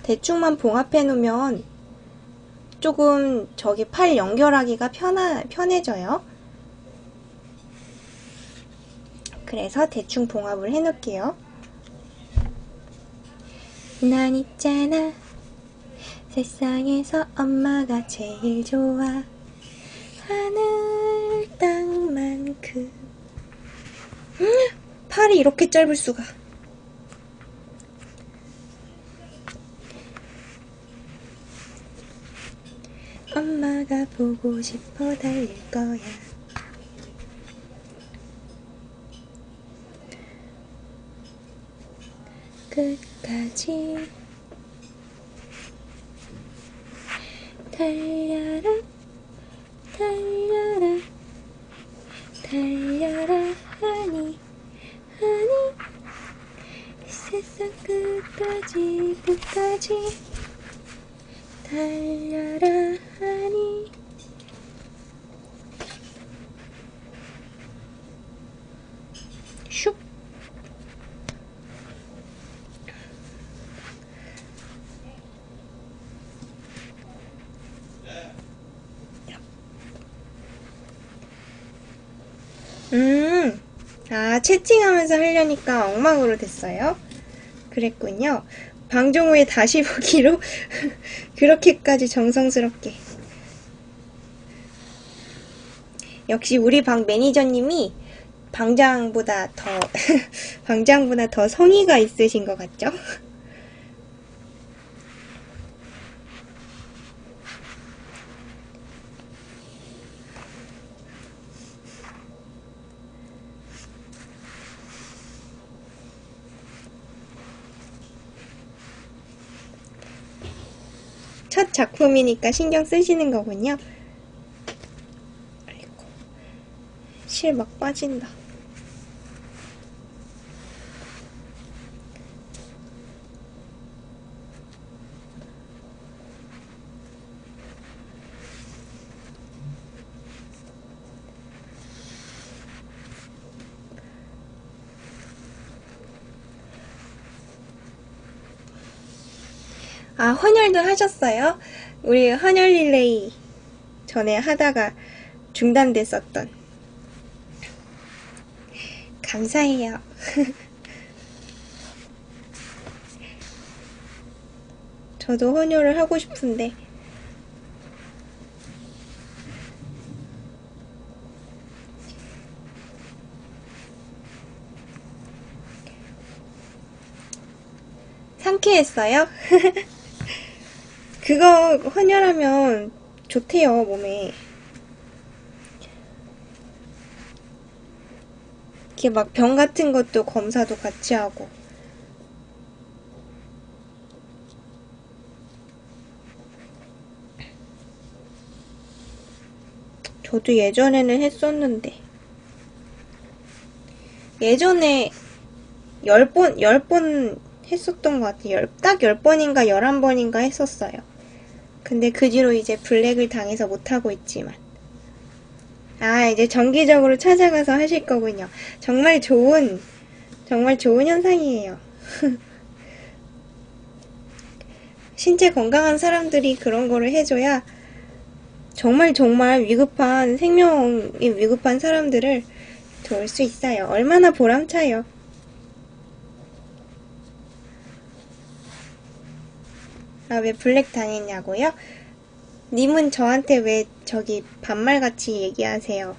대충만 봉합해 놓으면 조금 저기 팔 연결하기가 편해져요. 그래서 대충 봉합을 해 놓을게요. 난 있잖아 세상에서 엄마가 제일 좋아 하늘 땅만큼. 팔이 이렇게 짧을 수가. 엄마가 보고 싶어 달릴 거야. 끝까지 달려라 달려라 달려라 하니 하니 세상 끝까지 끝까지 달려라 하니. 슉. 채팅하면서 하려니까 엉망으로 됐어요. 그랬군요. 방종 후에 다시 보기로 그렇게까지 정성스럽게. 역시 우리 방 매니저님이 방장보다 더 성의가 있으신 것 같죠? 첫 작품이니까 신경 쓰시는 거군요. 아이고, 실 막 빠진다. 헌혈도 하셨어요? 우리 헌혈 릴레이 전에 하다가 중단됐었던. 감사해요. 저도 헌혈을 하고 싶은데 상쾌했어요? 그거 헌혈하면 좋대요, 몸에. 이렇게 막 병 같은 것도 검사도 같이 하고. 저도 예전에는 했었는데. 예전에 10번 했었던 것 같아요. 딱 10번인가 11번인가 했었어요. 근데 그 뒤로 이제 블랙을 당해서 못하고 있지만. 이제 정기적으로 찾아가서 하실 거군요. 정말 좋은 현상이에요. 신체 건강한 사람들이 그런 거를 해줘야 정말 생명이 위급한 사람들을 도울 수 있어요. 얼마나 보람차요. 왜 블랙 당했냐고요? 님은 저한테 왜 저기 반말같이 얘기하세요?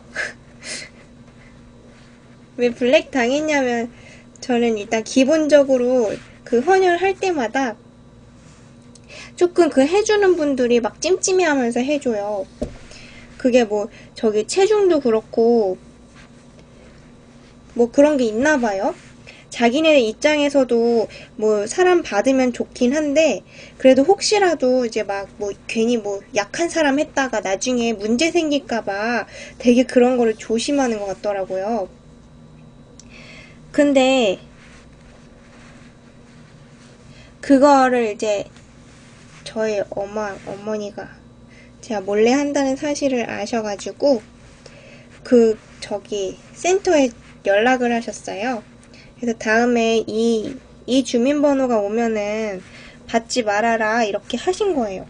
왜 블랙 당했냐면 저는 일단 기본적으로 그 헌혈할 때마다 조금 그 해주는 분들이 막 찜찜해 하면서 해줘요. 그게 뭐 저기 체중도 그렇고 뭐 그런 게 있나 봐요. 자기네 입장에서도 뭐 사람 받으면 좋긴 한데 그래도 혹시라도 이제 막 뭐 괜히 뭐 약한 사람 했다가 나중에 문제 생길까봐 되게 그런 거를 조심하는 것 같더라고요. 근데 그거를 이제 저희 어머니가 제가 몰래 한다는 사실을 아셔가지고 저기 센터에 연락을 하셨어요. 그래서 다음에 이 주민번호가 오면은 받지 말아라 이렇게 하신 거예요.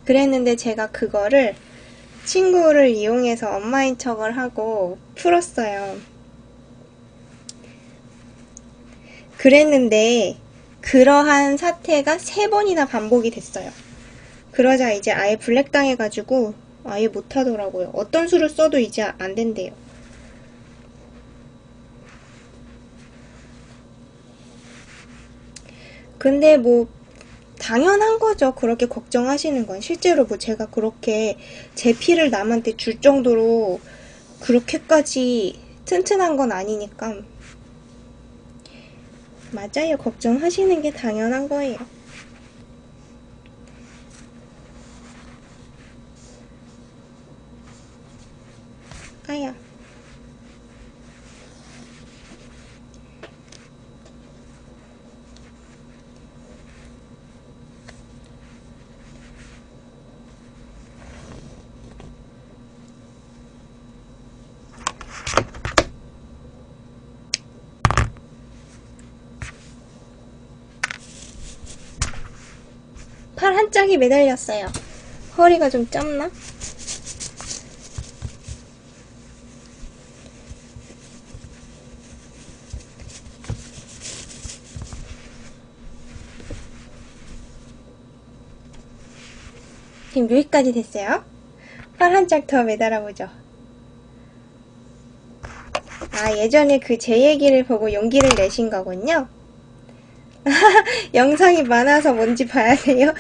그랬는데 제가 그거를 친구를 이용해서 엄마인 척을 하고 풀었어요. 그랬는데 그러한 사태가 3번이나 반복이 됐어요. 그러자 이제 아예 블랙당해가지고 아예 못하더라고요. 어떤 수를 써도 이제 안 된대요. 근데 뭐 당연한 거죠. 그렇게 걱정하시는 건. 실제로 뭐 제가 그렇게 제 피를 남한테 줄 정도로 그렇게까지 튼튼한 건 아니니까. 맞아요. 걱정하시는 게 당연한 거예요. 아야. 팔 한 짝이 매달렸어요. 허리가 좀 짧나? 지금 여기까지 됐어요. 팔 한 짝 더 매달아보죠. 아, 예전에 그 제 얘기를 보고 용기를 내신 거군요. 영상이 많아서 뭔지 봐야 돼요.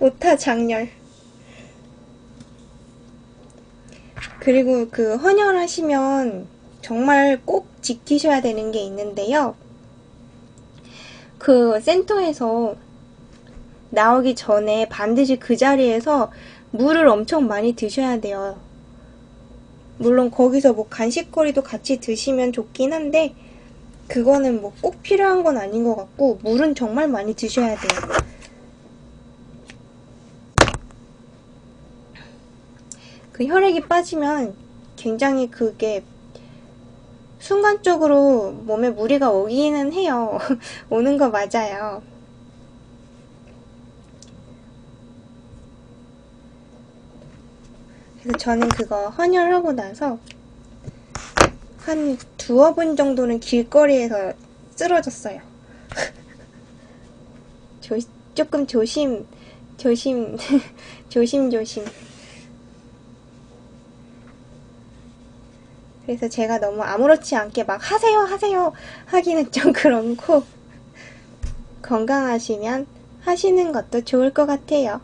오타 장렬. 그리고 그 헌혈하시면 정말 꼭 지키셔야 되는 게 있는데요. 그 센터에서 나오기 전에 반드시 그 자리에서 물을 엄청 많이 드셔야 돼요. 물론 거기서 뭐 간식거리도 같이 드시면 좋긴 한데 그거는 뭐 꼭 필요한 건 아닌 것 같고 물은 정말 많이 드셔야 돼요. 그 혈액이 빠지면 굉장히 그게 순간적으로 몸에 무리가 오기는 해요. 오는 거 맞아요. 그래서 저는 그거 헌혈하고 나서 한 2번 정도는 길거리에서 쓰러졌어요. 조금 조심. 조심조심. 그래서 제가 너무 아무렇지 않게 막 하세요 하기는 좀 그렇고 건강하시면 하시는 것도 좋을 것 같아요.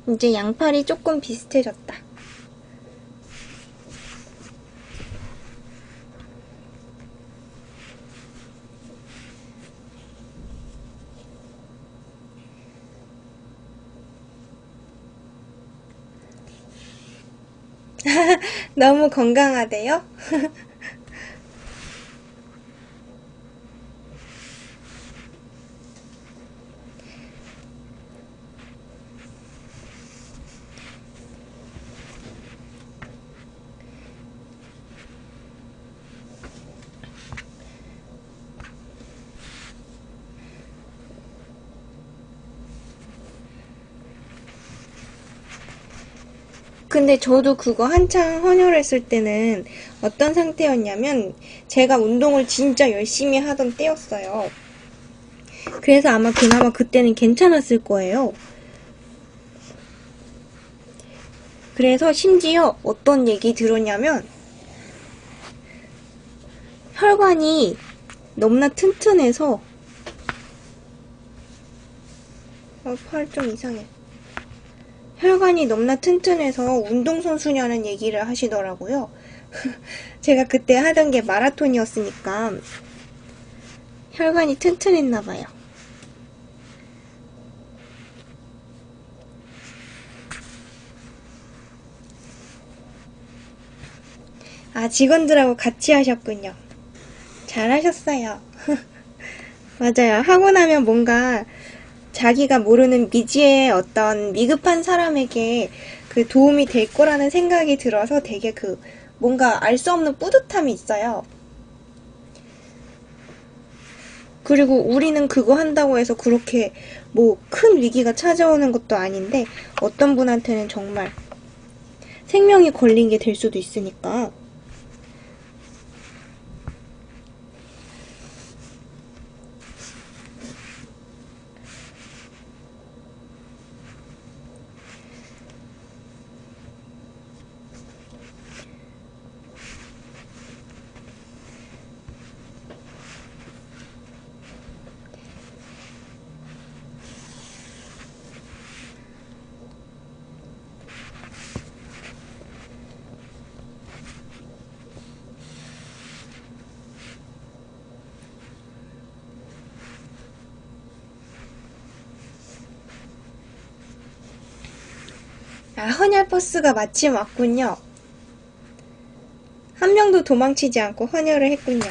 이제 양팔이 조금 비슷해졌다. 너무 건강하대요? 근데 저도 그거 한창 헌혈했을 때는 어떤 상태였냐면 제가 운동을 진짜 열심히 하던 때였어요. 그래서 아마 그나마 그때는 괜찮았을 거예요. 그래서 심지어 어떤 얘기 들었냐면 혈관이 너무나 튼튼해서 팔 좀 이상해. 혈관이 너무나 튼튼해서 운동선수냐는 얘기를 하시더라고요. 제가 그때 하던 게 마라톤이었으니까 혈관이 튼튼했나봐요. 아, 직원들하고 같이 하셨군요. 잘하셨어요. 맞아요. 하고 나면 뭔가 자기가 모르는 미지의 어떤 미급한 사람에게 그 도움이 될 거라는 생각이 들어서 되게 그 뭔가 알 수 없는 뿌듯함이 있어요. 그리고 우리는 그거 한다고 해서 그렇게 뭐 큰 위기가 찾아오는 것도 아닌데 어떤 분한테는 정말 생명이 걸린 게 될 수도 있으니까. 아, 헌혈 버스가 마침 왔군요. 한 명도 도망치지 않고 헌혈을 했군요.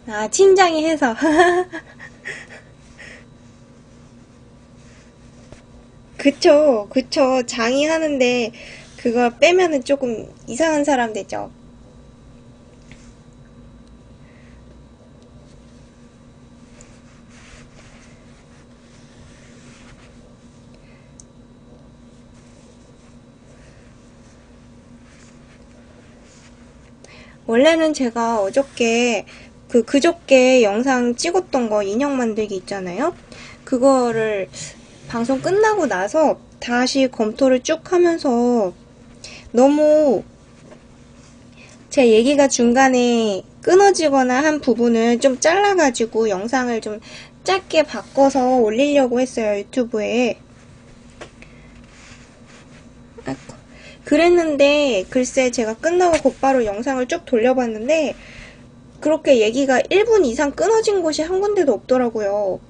아, 친장이 해서. 그쵸, 그쵸. 장이 하는데 그걸 빼면은 조금 이상한 사람 되죠. 원래는 제가 어저께 그저께 영상 찍었던 거 인형 만들기 있잖아요. 그거를 방송 끝나고 나서 다시 검토를 쭉 하면서 너무 제 얘기가 중간에 끊어지거나 한 부분을 좀 잘라가지고 영상을 좀 짧게 바꿔서 올리려고 했어요, 유튜브에. 그랬는데 글쎄 제가 끝나고 곧바로 영상을 쭉 돌려봤는데 그렇게 얘기가 1분 이상 끊어진 곳이 한 군데도 없더라고요.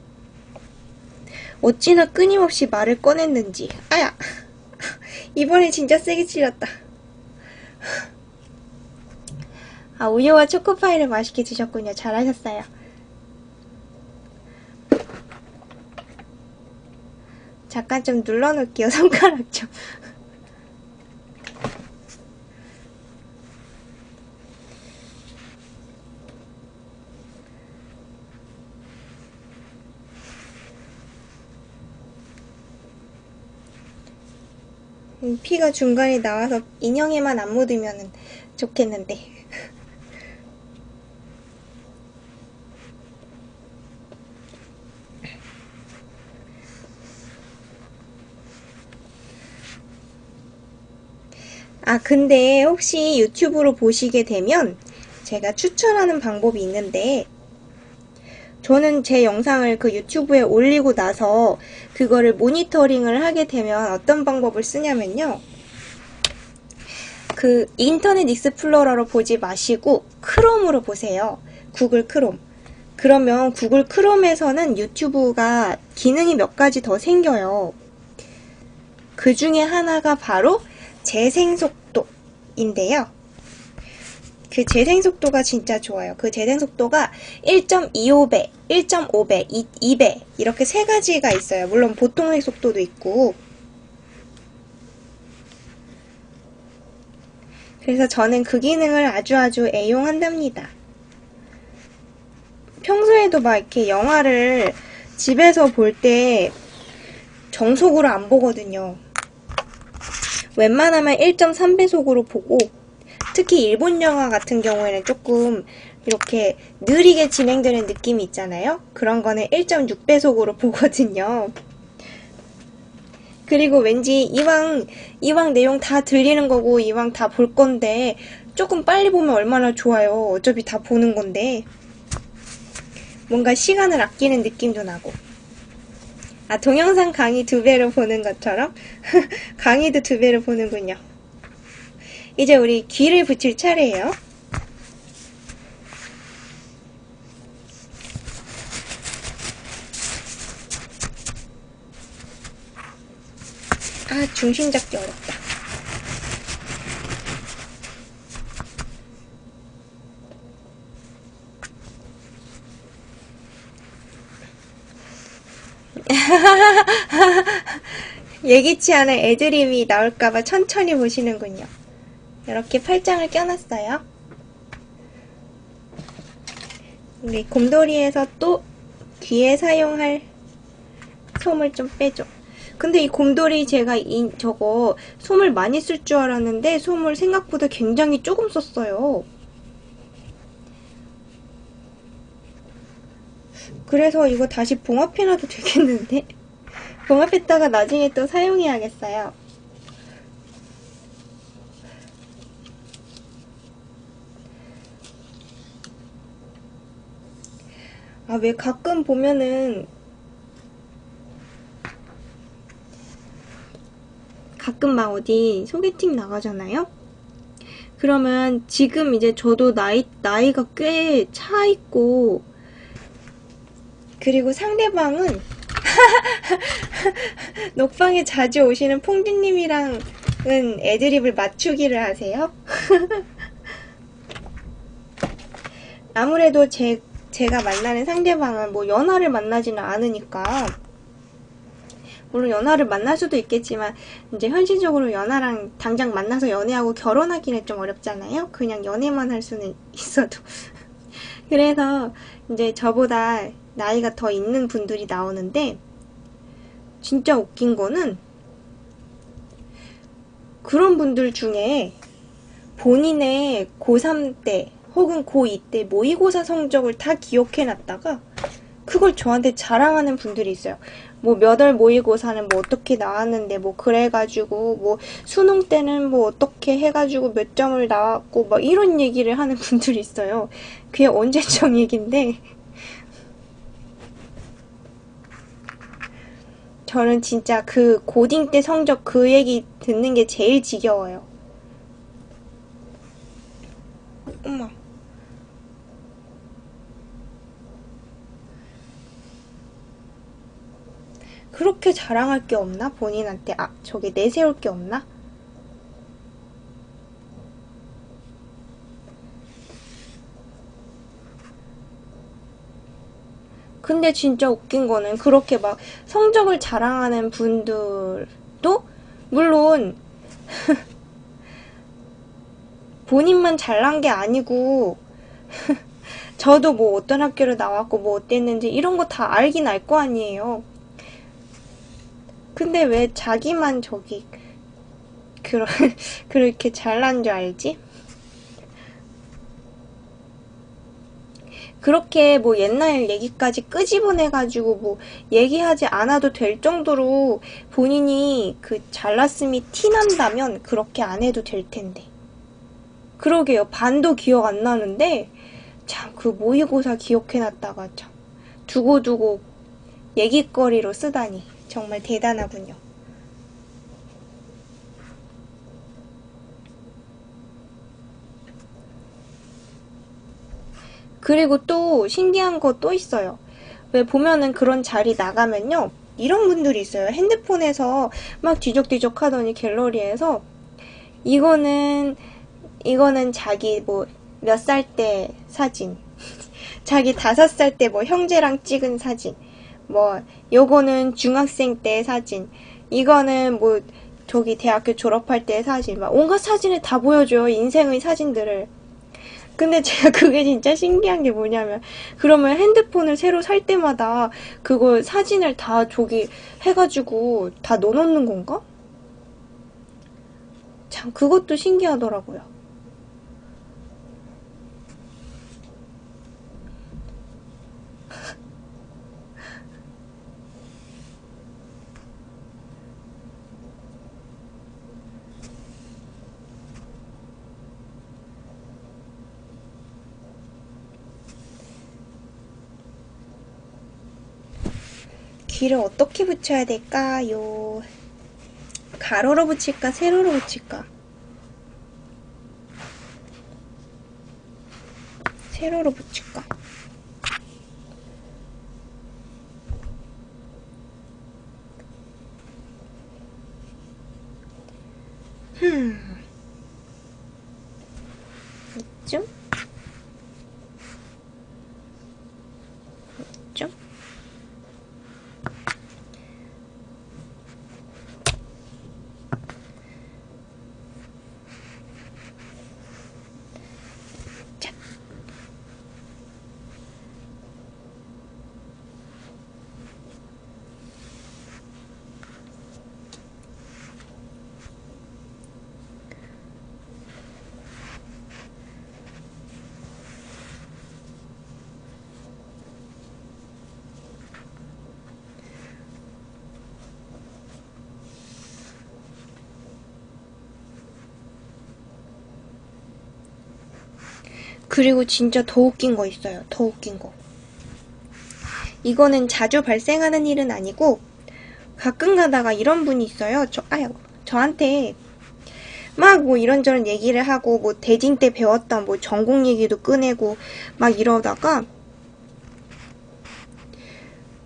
어찌나 끊임없이 말을 꺼냈는지. 아야! 이번에 진짜 세게 찔렸다. 아, 우유와 초코파이를 맛있게 드셨군요. 잘하셨어요. 잠깐 좀 눌러놓을게요. 손가락 좀. 피가 중간에 나와서 인형에만 안 묻으면 좋겠는데. 아, 근데 혹시 유튜브로 보시게 되면 제가 추천하는 방법이 있는데 저는 제 영상을 그 유튜브에 올리고 나서 그거를 모니터링을 하게 되면 어떤 방법을 쓰냐면요. 그 인터넷 익스플로러로 보지 마시고 크롬으로 보세요. 구글 크롬. 그러면 구글 크롬에서는 유튜브가 기능이 몇 가지 더 생겨요. 그 중에 하나가 바로 재생속도인데요. 그 재생속도가 진짜 좋아요. 그 재생속도가 1.25배, 1.5배, 2배 이렇게 세 가지가 있어요. 물론 보통의 속도도 있고. 그래서 저는 그 기능을 아주 애용한답니다. 평소에도 막 이렇게 영화를 집에서 볼 때 정속으로 안 보거든요. 웬만하면 1.3배속으로 보고 특히 일본 영화 같은 경우에는 조금 이렇게 느리게 진행되는 느낌이 있잖아요. 그런 거는 1.6배속으로 보거든요. 그리고 왠지 이왕 내용 다 들리는 거고 이왕 다 볼 건데 조금 빨리 보면 얼마나 좋아요. 어차피 다 보는 건데. 뭔가 시간을 아끼는 느낌도 나고. 아, 동영상 강의 2배로 보는 것처럼 강의도 2배로 보는군요. 이제 우리 귀를 붙일 차례예요. 아, 중심 잡기 어렵다. 예기치 않은 애드립이 나올까봐 천천히 보시는군요. 이렇게 팔짱을 껴놨어요. 우리 곰돌이에서 또 귀에 사용할 솜을 좀 빼줘. 근데 이 곰돌이 제가 저거 솜을 많이 쓸 줄 알았는데 솜을 생각보다 굉장히 조금 썼어요. 그래서 이거 다시 봉합해놔도 되겠는데? 봉합했다가 나중에 또 사용해야겠어요. 아, 왜 가끔 보면은 가끔 막 어디 소개팅 나가잖아요? 그러면 지금 이제 저도 나이가 꽤 차있고, 그리고 상대방은 녹방에 자주 오시는 퐁듀님이랑은 애드립을 맞추기를 하세요. 아무래도 제가 만나는 상대방은 뭐 연하를 만나지는 않으니까, 물론 연하를 만날 수도 있겠지만 이제 현실적으로 연하랑 당장 만나서 연애하고 결혼하기는 좀 어렵잖아요. 그냥 연애만 할 수는 있어도. 그래서 이제 저보다 나이가 더 있는 분들이 나오는데, 진짜 웃긴 거는 그런 분들 중에 본인의 고3 때 혹은 고2 때 모의고사 성적을 다 기억해놨다가 그걸 저한테 자랑하는 분들이 있어요. 뭐 몇 월 모의고사는 뭐 어떻게 나왔는데 뭐 그래가지고 뭐 수능 때는 뭐 어떻게 해가지고 몇 점을 나왔고 뭐 이런 얘기를 하는 분들이 있어요. 그게 언제적 얘긴데 저는 진짜 그 고딩 때 성적 그 얘기 듣는 게 제일 지겨워요. 엄마. 그렇게 자랑할 게 없나? 본인한테 저게 내세울 게 없나? 근데 진짜 웃긴 거는 그렇게 막 성적을 자랑하는 분들도 물론 본인만 잘난 게 아니고 저도 뭐 어떤 학교를 나왔고 뭐 어땠는지 이런 거 다 알긴 알 거 아니에요. 근데 왜 자기만 저기 그렇게 잘난 줄 알지? 그렇게 뭐 옛날 얘기까지 끄집어내가지고 뭐 얘기하지 않아도 될 정도로 본인이 그 잘났음이 티난다면 그렇게 안 해도 될 텐데. 그러게요. 반도 기억 안 나는데 참 그 모의고사 기억해놨다가 참 두고두고 얘기거리로 쓰다니 정말 대단하군요. 그리고 또 신기한 거 또 있어요. 왜 보면은 그런 자리 나가면요. 이런 분들이 있어요. 핸드폰에서 막 뒤적뒤적 하더니 갤러리에서 이거는 자기 뭐 몇 살 때 사진, 자기 5살 때 뭐 형제랑 찍은 사진, 뭐 요거는 중학생 때 사진, 이거는 뭐 저기 대학교 졸업할 때 사진, 막 온갖 사진을 다 보여줘요. 인생의 사진들을. 근데 제가 그게 진짜 신기한 게 뭐냐면, 그러면 핸드폰을 새로 살 때마다 그걸 사진을 다 저기 해가지고 다 넣어놓는 건가? 참 그것도 신기하더라고요. 귀를 어떻게 붙여야 될까요? 가로로 붙일까? 세로로 붙일까? 세로로 붙일까? 이쯤? 이쯤? 자. 그리고 진짜 더 웃긴 거 있어요. 더 웃긴 거. 이거는 자주 발생하는 일은 아니고 가끔 가다가 이런 분이 있어요. 저한테 막 뭐 이런저런 얘기를 하고 뭐 대진 때 배웠던 뭐 전공 얘기도 꺼내고 막 이러다가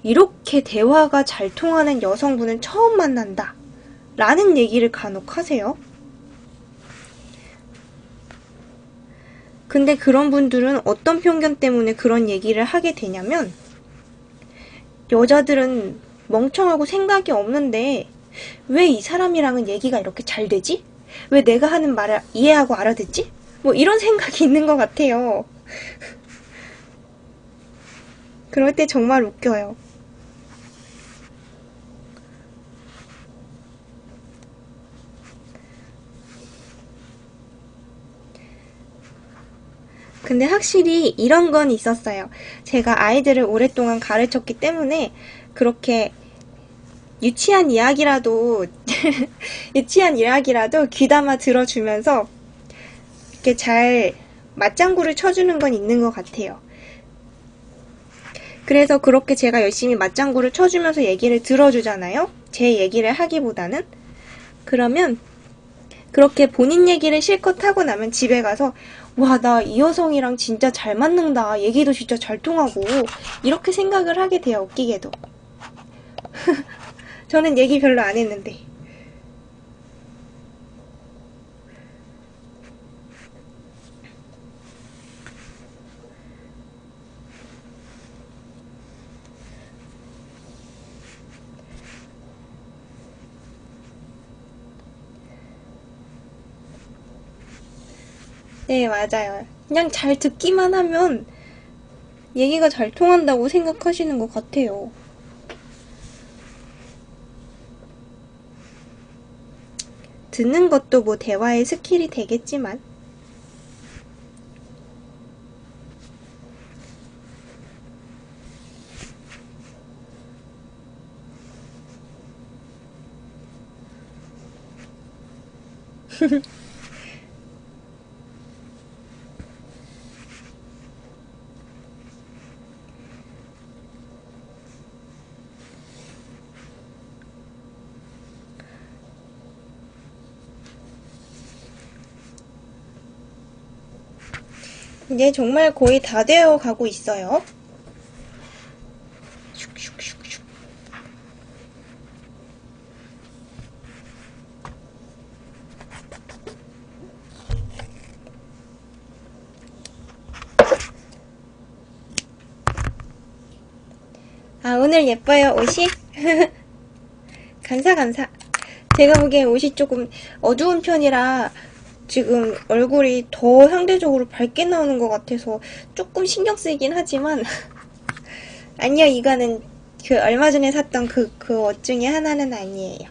이렇게 대화가 잘 통하는 여성분은 처음 만난다 라는 얘기를 간혹 하세요. 근데 그런 분들은 어떤 편견 때문에 그런 얘기를 하게 되냐면 여자들은 멍청하고 생각이 없는데 왜 이 사람이랑은 얘기가 이렇게 잘 되지? 왜 내가 하는 말을 이해하고 알아듣지? 뭐 이런 생각이 있는 것 같아요. 그럴 때 정말 웃겨요. 근데 확실히 이런 건 있었어요. 제가 아이들을 오랫동안 가르쳤기 때문에 그렇게 유치한 이야기라도 유치한 이야기라도 귀담아 들어주면서 이렇게 잘 맞장구를 쳐주는 건 있는 것 같아요. 그래서 그렇게 제가 열심히 맞장구를 쳐주면서 얘기를 들어주잖아요. 제 얘기를 하기보다는. 그러면 그렇게 본인 얘기를 실컷 하고 나면 집에 가서 와, 나 이 여성이랑 진짜 잘 맞는다. 얘기도 진짜 잘 통하고 이렇게 생각을 하게 돼요. 웃기게도. 저는 얘기 별로 안 했는데. 네, 맞아요. 그냥 잘 듣기만 하면 얘기가 잘 통한다고 생각하시는 것 같아요. 듣는 것도 뭐 대화의 스킬이 되겠지만. 이제 정말 거의 다 되어 가고 있어요. 슉슉슉슉. 아, 오늘 예뻐요, 옷이? 감사. 제가 보기엔 옷이 조금 어두운 편이라 지금 얼굴이 더 상대적으로 밝게 나오는 것 같아서 조금 신경 쓰이긴 하지만 아니요, 이거는 그 얼마 전에 샀던 그 옷 중에 하나는 아니에요.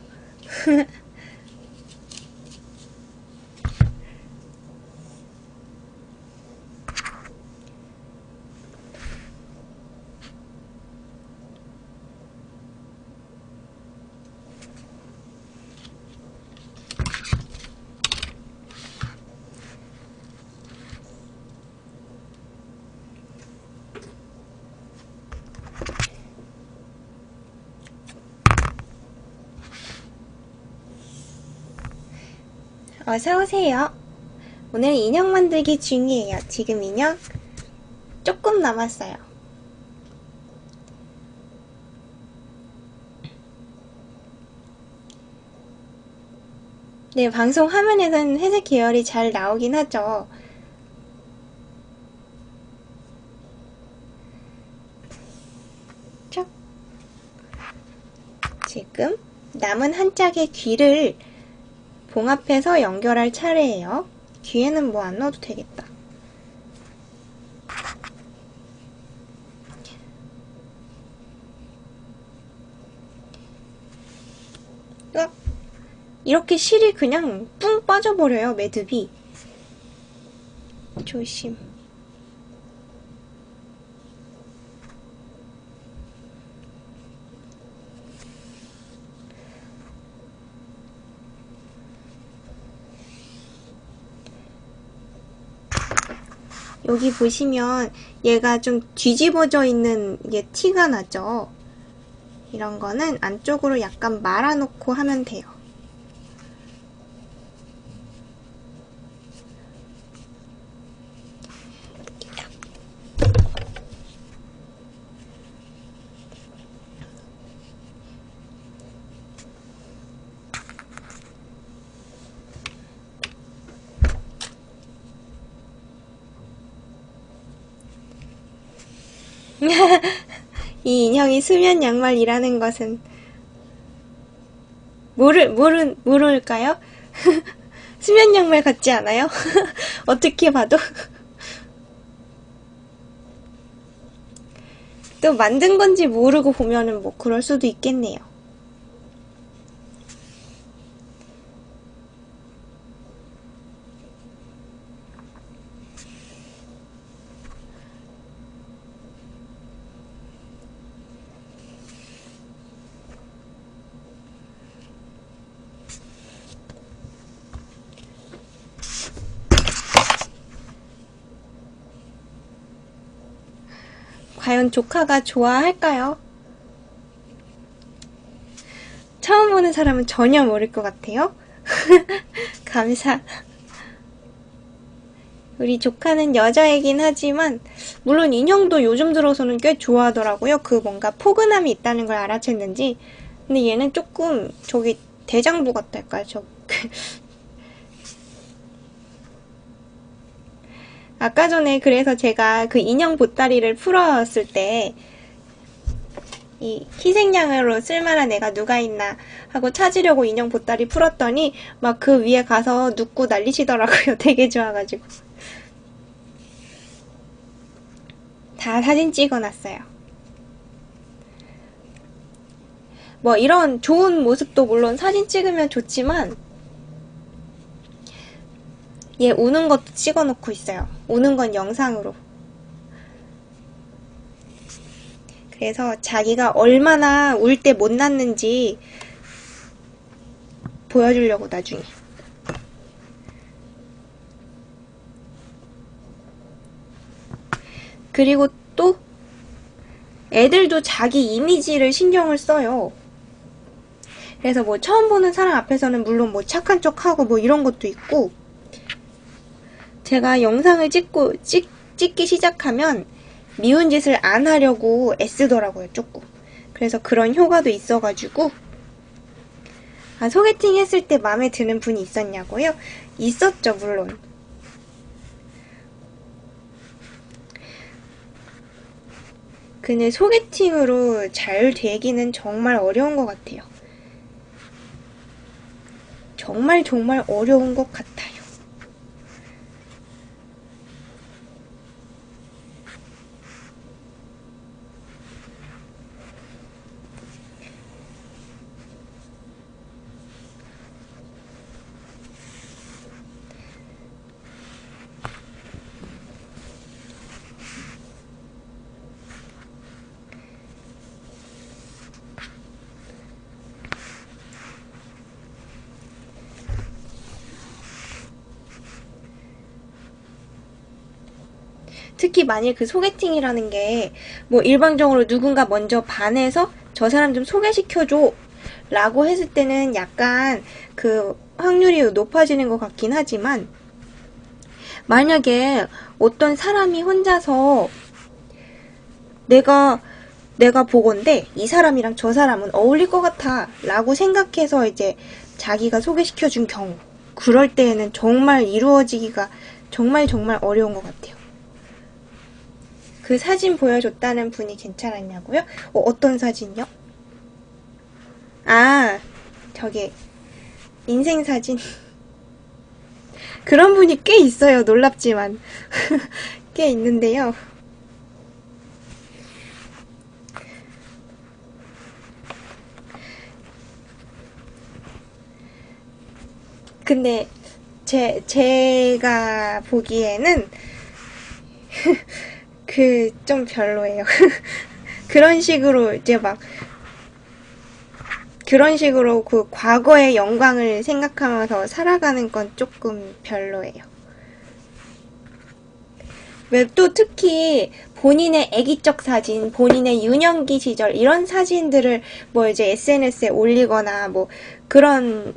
어서오세요. 오늘 인형 만들기 중이에요. 지금 인형 조금 남았어요. 네, 방송 화면에서는 회색 계열이 잘 나오긴 하죠. 자, 지금 남은 한 짝의 귀를 봉합해서 연결할 차례예요. 귀에는 뭐 안 넣어도 되겠다. 으악! 이렇게 실이 그냥 뿡 빠져버려요, 매듭이. 조심. 여기 보시면 얘가 좀 뒤집어져 있는 게 티가 나죠. 이런 거는 안쪽으로 약간 말아놓고 하면 돼요. 이 인형이 수면 양말이라는 것은 모를까요? 수면 양말 같지 않아요? 어떻게 봐도. 또 만든 건지 모르고 보면은 뭐 그럴 수도 있겠네요. 과연 조카가 좋아할까요? 처음 보는 사람은 전혀 모를 것 같아요. 감사. 우리 조카는 여자이긴 하지만 물론 인형도 요즘 들어서는 꽤 좋아하더라고요. 그 뭔가 포근함이 있다는 걸 알아챘는지. 근데 얘는 조금 저기 대장부 같달까? 아까 전에 그래서 제가 그 인형 보따리를 풀었을 때 이 희생양으로 쓸만한 애가 누가 있나 하고 찾으려고 인형 보따리 풀었더니 막 그 위에 가서 눕고 난리시더라고요. 되게 좋아가지고. 다 사진 찍어놨어요. 뭐 이런 좋은 모습도 물론 사진 찍으면 좋지만 얘 우는 것도 찍어놓고 있어요. 우는 건 영상으로. 그래서 자기가 얼마나 울 때 못 났는지 보여주려고 나중에. 그리고 또 애들도 자기 이미지를 신경을 써요. 그래서 뭐 처음 보는 사람 앞에서는 물론 뭐 착한 척하고 뭐 이런 것도 있고, 제가 영상을 찍기 시작하면 미운 짓을 안 하려고 애쓰더라고요, 조금. 그래서 그런 효과도 있어가지고. 아, 소개팅 했을 때 마음에 드는 분이 있었냐고요? 있었죠, 물론. 근데 소개팅으로 잘 되기는 정말 어려운 것 같아요. 정말 어려운 것 같아요. 특히 만일 그 소개팅이라는 게 뭐 일방적으로 누군가 먼저 반해서 저 사람 좀 소개시켜줘 라고 했을 때는 약간 그 확률이 높아지는 것 같긴 하지만, 만약에 어떤 사람이 혼자서 내가 보건대 이 사람이랑 저 사람은 어울릴 것 같아 라고 생각해서 이제 자기가 소개시켜준 경우, 그럴 때에는 정말 이루어지기가 정말 어려운 것 같아요. 그 사진 보여줬다는 분이 괜찮았냐고요? 어떤 사진요? 아, 저기 인생 사진. 그런 분이 꽤 있어요. 놀랍지만 꽤 있는데요. 근데 제가 보기에는 그 좀 별로예요. 그런 식으로 이제 막 그런 식으로 그 과거의 영광을 생각하면서 살아가는 건 조금 별로예요. 왜 또 특히 본인의 아기적 사진, 본인의 유년기 시절 이런 사진들을 뭐 이제 SNS에 올리거나 뭐 그런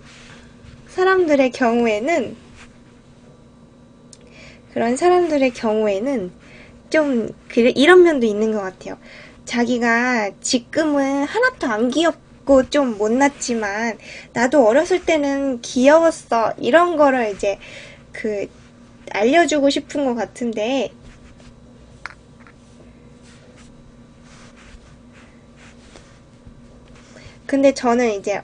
사람들의 경우에는 좀 이런 면도 있는 것 같아요. 자기가 지금은 하나도 안 귀엽고 좀 못났지만 나도 어렸을 때는 귀여웠어 이런 거를 이제 알려주고 싶은 것 같은데 근데 저는 이제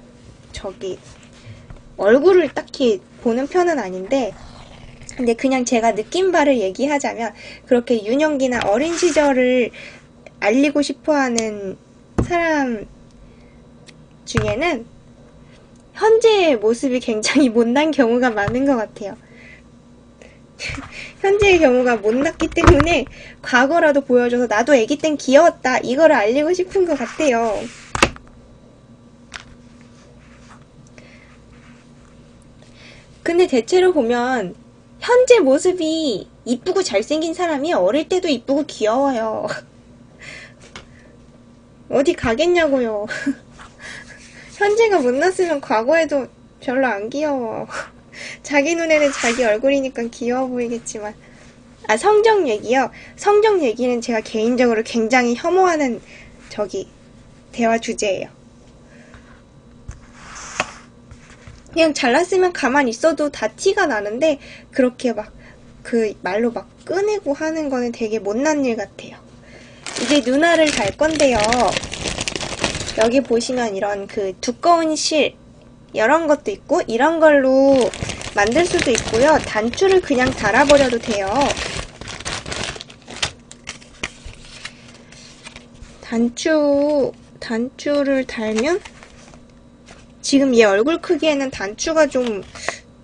얼굴을 딱히 보는 편은 아닌데 근데 그냥 제가 느낀 바를 얘기하자면 그렇게 유년기나 어린 시절을 알리고 싶어하는 사람 중에는 현재의 모습이 굉장히 못난 경우가 많은 것 같아요. 현재의 경우가 못났기 때문에 과거라도 보여줘서 나도 애기 땐 귀여웠다 이거를 알리고 싶은 것 같아요. 근데 대체로 보면 현재 모습이 이쁘고 잘생긴 사람이 어릴 때도 이쁘고 귀여워요. 어디 가겠냐고요. 현재가 못났으면 과거에도 별로 안 귀여워. 자기 눈에는 자기 얼굴이니까 귀여워 보이겠지만. 성적 얘기요. 성적 얘기는 제가 개인적으로 굉장히 혐오하는 대화 주제예요. 그냥 잘났으면 가만히 있어도 다 티가 나는데 그렇게 말로 꺼내고 하는 거는 되게 못난 일 같아요. 이제 누나를 달 건데요. 여기 보시면 이런 두꺼운 실 이런 것도 있고 이런 걸로 만들 수도 있고요. 단추를 그냥 달아버려도 돼요. 단추를 달면 지금 얘 얼굴 크기에는 단추가 좀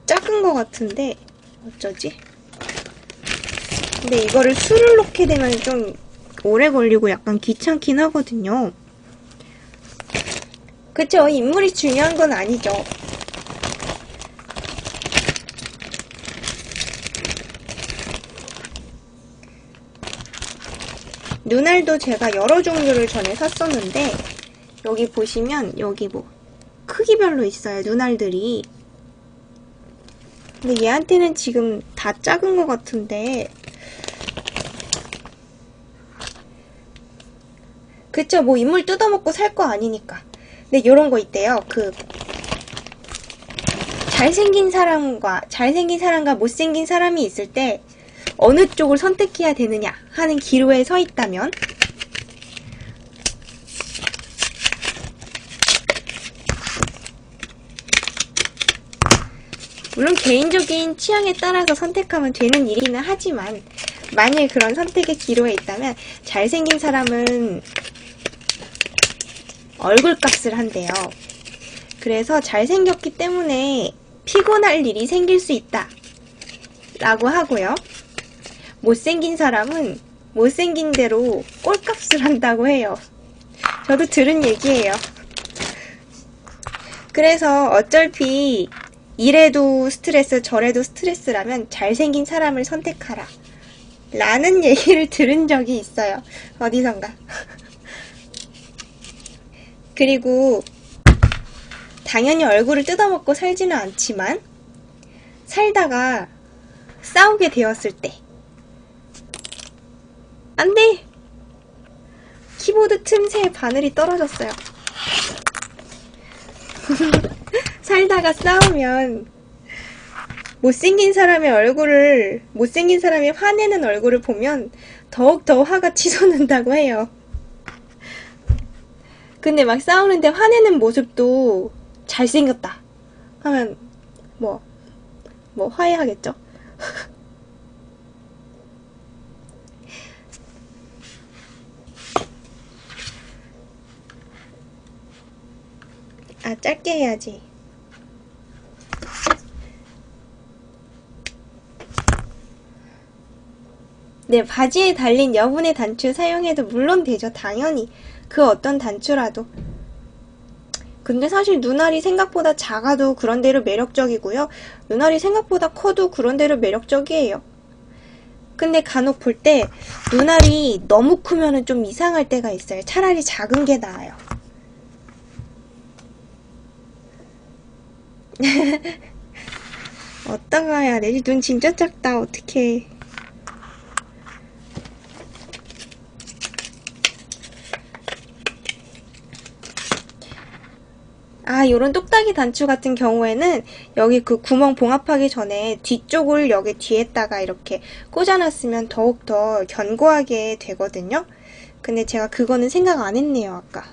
작은 것 같은데 어쩌지? 근데 이거를 술을 넣게 되면 좀 오래 걸리고 약간 귀찮긴 하거든요. 그쵸? 인물이 중요한 건 아니죠. 눈알도 제가 여러 종류를 전에 샀었는데 여기 보시면 여기 크기별로 있어요. 눈알들이. 근데 얘한테는 지금 다 작은 것 같은데 그쵸? 인물 뜯어먹고 살 거 아니니까. 근데 요런 거 있대요. 잘생긴 사람과 못생긴 사람이 있을 때 어느 쪽을 선택해야 되느냐 하는 기로에 서 있다면 물론 개인적인 취향에 따라서 선택하면 되는 일이기는 하지만 만일 그런 선택의 기로에 있다면 잘생긴 사람은 얼굴값을 한대요. 그래서 잘생겼기 때문에 피곤할 일이 생길 수 있다 라고 하고요. 못생긴 사람은 못생긴 대로 꼴값을 한다고 해요. 저도 들은 얘기예요. 그래서 어차피 이래도 스트레스 저래도 스트레스라면 잘생긴 사람을 선택하라 라는 얘기를 들은 적이 있어요. 어디선가. 그리고 당연히 얼굴을 뜯어먹고 살지는 않지만 살다가 싸우게 되었을 때 안돼! 키보드 틈새에 바늘이 떨어졌어요. 살다가 싸우면 못생긴 사람의 화내는 얼굴을 보면 더욱더 화가 치솟는다고 해요. 근데 막 싸우는데 화내는 모습도 잘생겼다 하면 뭐 화해하겠죠? 아, 짧게 해야지. 네, 바지에 달린 여분의 단추 사용해도 물론 되죠. 당연히. 그 어떤 단추라도. 근데 사실 눈알이 생각보다 작아도 그런대로 매력적이고요. 눈알이 생각보다 커도 그런대로 매력적이에요. 근데 간혹 볼 때 눈알이 너무 크면은 좀 이상할 때가 있어요. 차라리 작은 게 나아요. 어떤가야? 내 눈 진짜 작다. 어떡해. 아, 요런 똑딱이 단추 같은 경우에는 여기 그 구멍 봉합하기 전에 뒤쪽을 여기 뒤에다가 이렇게 꽂아놨으면 더욱더 견고하게 되거든요. 근데 제가 그거는 생각 안 했네요, 아까.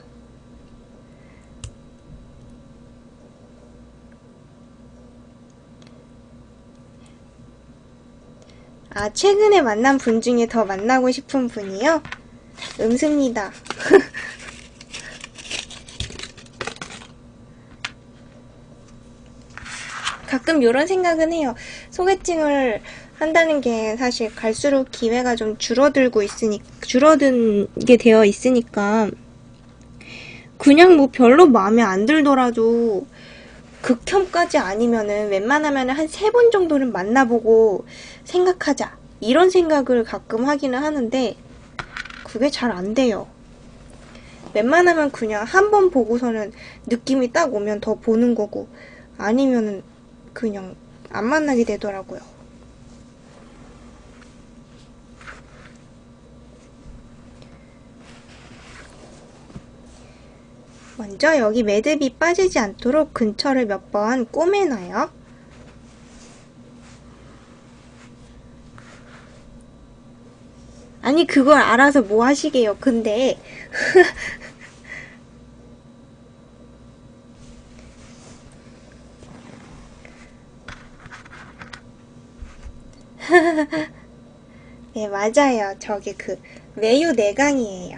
아, 최근에 만난 분 중에 더 만나고 싶은 분이요? 음습니다. 가끔 이런 생각은 해요. 소개팅을 한다는 게 사실 갈수록 기회가 좀 줄어들게 되어 있으니까 그냥 뭐 별로 마음에 안 들더라도 극혐까지 아니면은 웬만하면 한 3번 정도는 만나보고 생각하자. 이런 생각을 가끔 하기는 하는데 그게 잘 안 돼요. 웬만하면 그냥 한 번 보고서는 느낌이 딱 오면 더 보는 거고 아니면은 그냥 안 만나게 되더라고요. 먼저 여기 매듭이 빠지지 않도록 근처를 몇 번 꼬매놔요. 아니 그걸 알아서 뭐 하시게요. 근데 네, 맞아요. 저게 그 외유 내강이에요.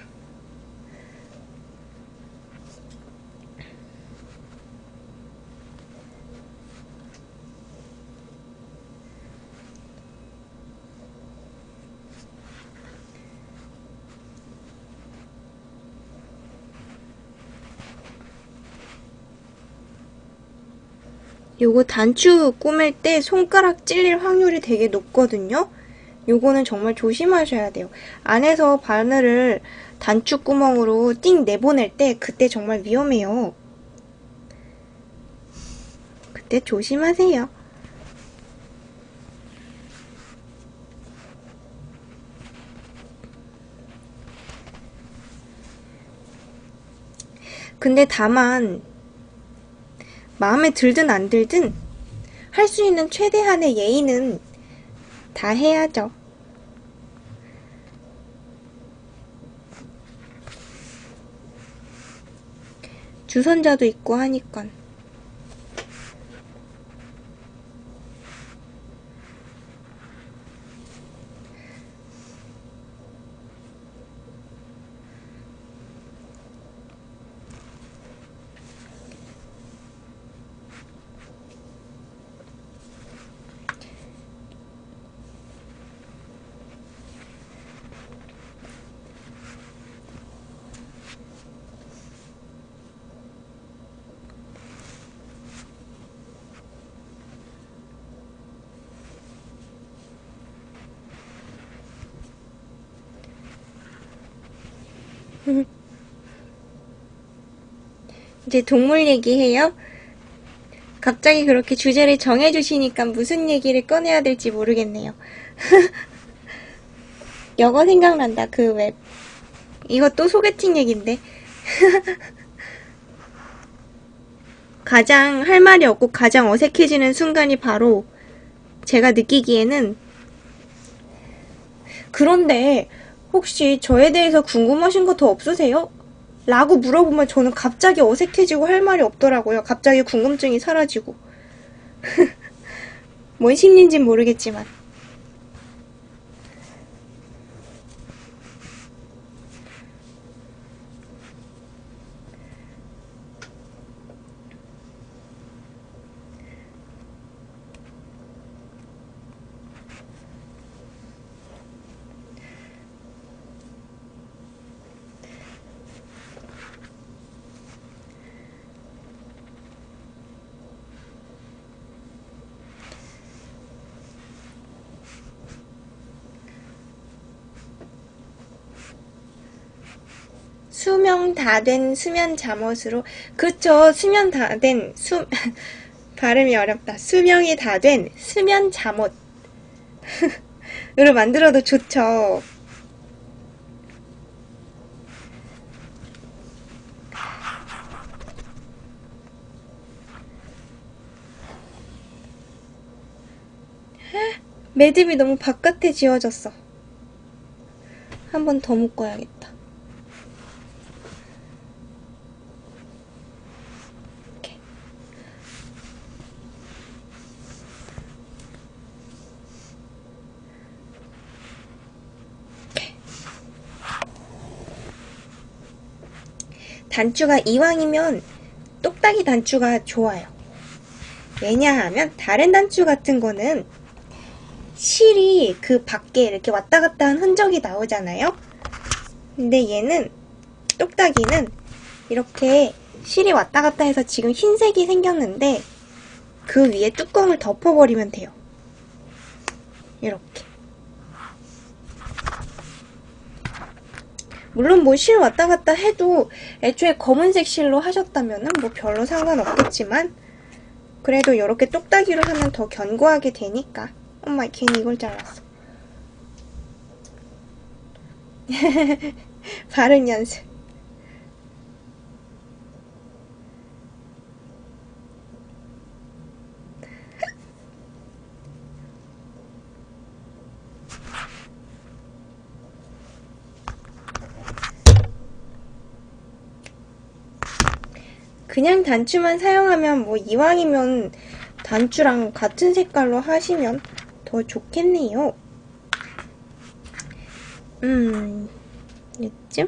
요거 단추 꼬맬 때 손가락 찔릴 확률이 되게 높거든요. 요거는 정말 조심하셔야 돼요. 안에서 바늘을 단추 구멍으로 띵 내보낼 때 그때 정말 위험해요. 그때 조심하세요. 근데 다만 마음에 들든 안 들든 할 수 있는 최대한의 예의는 다 해야죠. 주선자도 있고 하니까. 이제 동물 얘기해요? 갑자기 그렇게 주제를 정해주시니까 무슨 얘기를 꺼내야 될지 모르겠네요. 이거 생각난다. 그 웹. 이거 또 소개팅 얘긴데. 가장 할 말이 없고 가장 어색해지는 순간이 바로 제가 느끼기에는, 그런데 혹시 저에 대해서 궁금하신 거 더 없으세요? 라고 물어보면 저는 갑자기 어색해지고 할 말이 없더라고요. 갑자기 궁금증이 사라지고. 뭔 심리인진 모르겠지만. 수명 다 된 수면 잠옷으로. 그쵸. 수면 다 된 발음이 어렵다. 수명이 다 된 수면 잠옷으로 만들어도 좋죠. 매듭이 너무 바깥에 지워졌어. 한 번 더 묶어야겠다. 이렇게. 이렇게. 단추가 이왕이면 똑딱이 단추가 좋아요. 왜냐하면 다른 단추 같은 거는 실이 그 밖에 이렇게 왔다 갔다 한 흔적이 나오잖아요. 근데 얘는, 똑딱이는 이렇게 실이 왔다 갔다 해서 지금 흰색이 생겼는데 그 위에 뚜껑을 덮어버리면 돼요. 이렇게. 물론 뭐 실 왔다 갔다 해도 애초에 검은색 실로 하셨다면은 뭐 별로 상관없겠지만, 그래도 이렇게 똑딱이로 하면 더 견고하게 되니까. 엄마, 괜히 이걸 잘랐어. 발음 연습. 그냥 단추만 사용하면 뭐 이왕이면 단추랑 같은 색깔로 하시면 더 좋겠네요. 이쯤?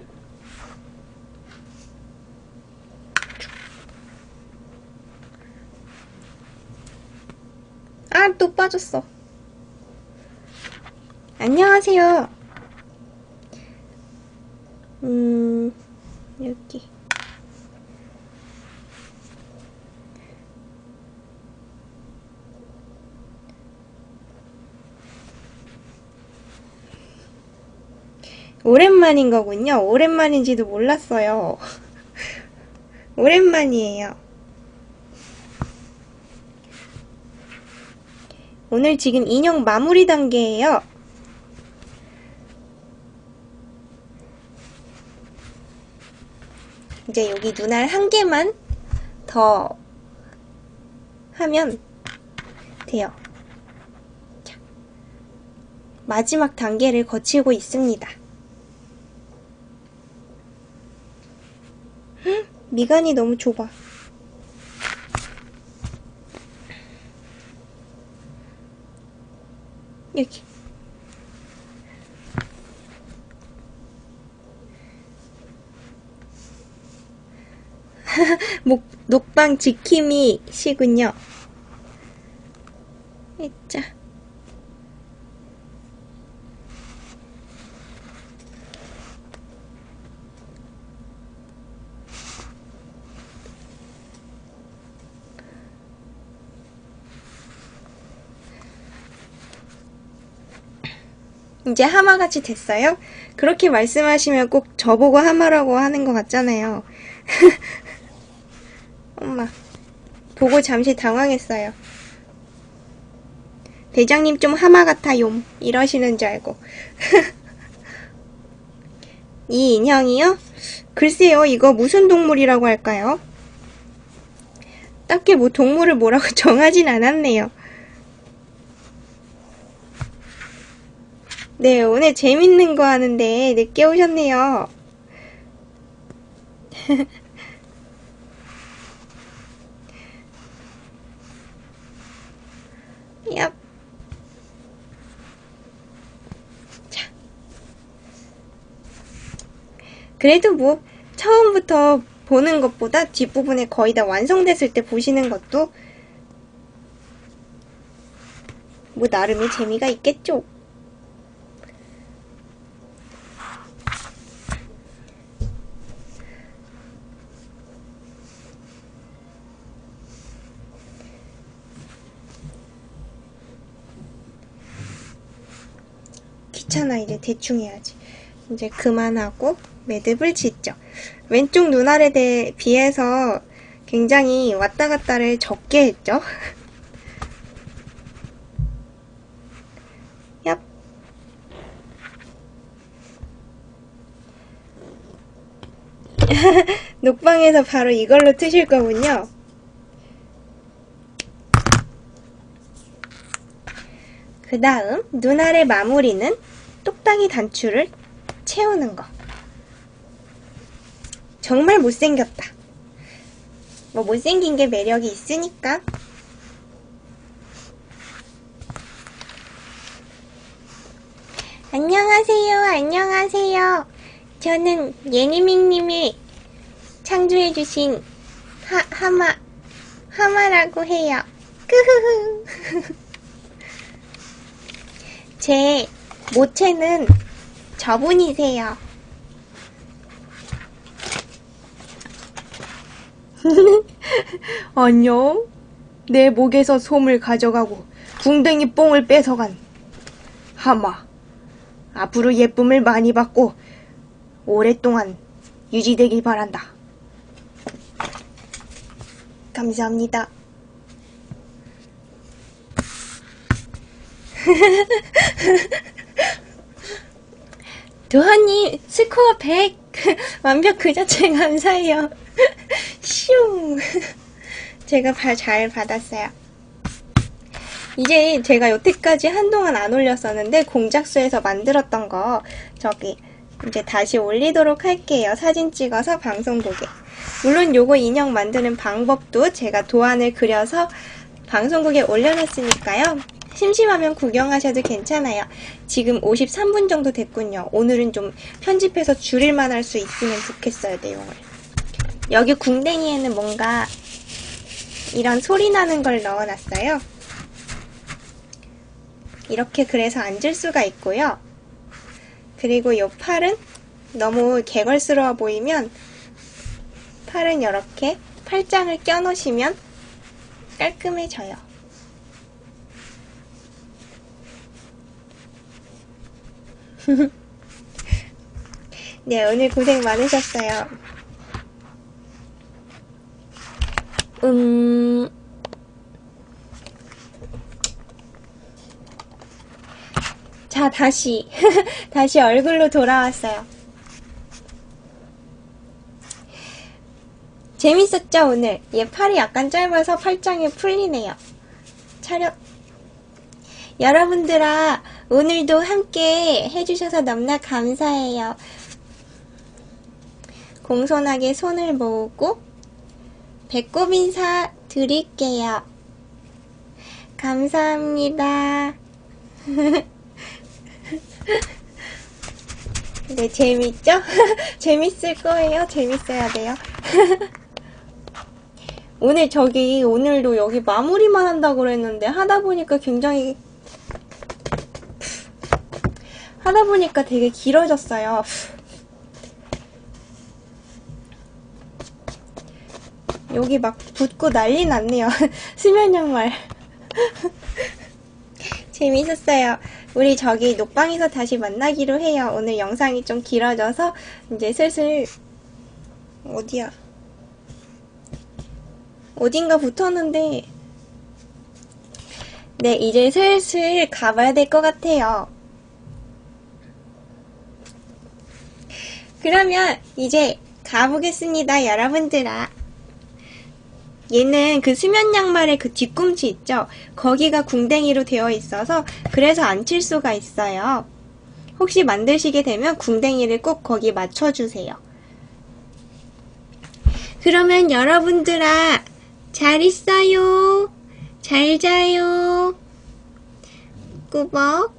아, 또 빠졌어. 안녕하세요. 여기. 오랜만인 거군요. 오랜만인지도 몰랐어요. 오랜만이에요. 오늘 지금 인형 마무리 단계예요. 이제 여기 눈알 한 개만 더 하면 돼요. 자, 마지막 단계를 거치고 있습니다. 미간이 너무 좁아. 여기. 녹방 지킴이시군요. 있자. 이제 하마같이 됐어요? 그렇게 말씀하시면 꼭 저보고 하마라고 하는 것 같잖아요. 엄마, 보고 잠시 당황했어요. 대장님 좀 하마 같아요. 이러시는 줄 알고. 이 인형이요? 글쎄요, 이거 무슨 동물이라고 할까요? 딱히 뭐 동물을 뭐라고 정하진 않았네요. 네, 오늘 재밌는 거 하는데 늦게 오셨네요. 얍. 자. 그래도 뭐 처음부터 보는 것보다 뒷부분에 거의 다 완성됐을 때 보시는 것도 뭐 나름의 재미가 있겠죠. 귀찮아. 이제 대충 해야지. 이제 그만하고 매듭을 짓죠. 왼쪽 눈알에 비해서 굉장히 왔다 갔다를 적게 했죠. 얍. 녹방에서 바로 이걸로 트실 거군요. 그 다음 눈알의 마무리는 똑딱이 단추를 채우는 거. 정말 못생겼다. 뭐 못생긴 게 매력이 있으니까. 안녕하세요. 안녕하세요. 저는 예니밍님이 창조해주신 하마라고 해요. 크흐흐. 제 모체는 저분이세요. 안녕. 내 목에서 솜을 가져가고 궁뎅이 뽕을 뺏어간 하마. 앞으로 예쁨을 많이 받고 오랫동안 유지되길 바란다. 감사합니다. 도하님 스코어 100 완벽 그 자체 감사해요. 슝. 제가 잘 받았어요. 이제 제가 여태까지 한동안 안 올렸었는데 공작소에서 만들었던 거 저기 이제 다시 올리도록 할게요. 사진 찍어서 방송국에. 물론 요거 인형 만드는 방법도 제가 도안을 그려서 방송국에 올려놨으니까요. 심심하면 구경하셔도 괜찮아요. 지금 53분 정도 됐군요. 오늘은 좀 편집해서 줄일만 할 수 있으면 좋겠어요, 내용을. 여기 궁뎅이에는 뭔가 이런 소리 나는 걸 넣어놨어요. 이렇게 그래서 앉을 수가 있고요. 그리고 요 팔은 너무 개걸스러워 보이면 팔은 이렇게 팔짱을 껴놓으시면 깔끔해져요. 네, 오늘 고생 많으셨어요. 자, 다시 다시 얼굴로 돌아왔어요. 재밌었죠, 오늘? 얘 팔이 약간 짧아서 팔짱이 풀리네요. 차렷. 여러분들아, 오늘도 함께 해주셔서 너무나 감사해요. 공손하게 손을 모으고 배꼽 인사 드릴게요. 감사합니다. 네, 재밌죠? 재밌을 거예요. 재밌어야 돼요. 오늘도 여기 마무리만 한다고 그랬는데 하다 보니까 되게 길어졌어요. 여기 막 붓고 난리 났네요. 수면 양말. 재밌었어요. 우리 저기 녹방에서 다시 만나기로 해요. 오늘 영상이 좀 길어져서 이제 슬슬 어디야? 어딘가 붙었는데 네, 이제 슬슬 가봐야 될 것 같아요. 그러면 이제 가보겠습니다, 여러분들아. 얘는 그 수면 양말의 그 뒤꿈치 있죠? 거기가 궁뎅이로 되어 있어서 그래서 안 칠 수가 있어요. 혹시 만드시게 되면 궁뎅이를 꼭 거기 맞춰주세요. 그러면 여러분들아, 잘 있어요. 잘 자요. 꾸벅.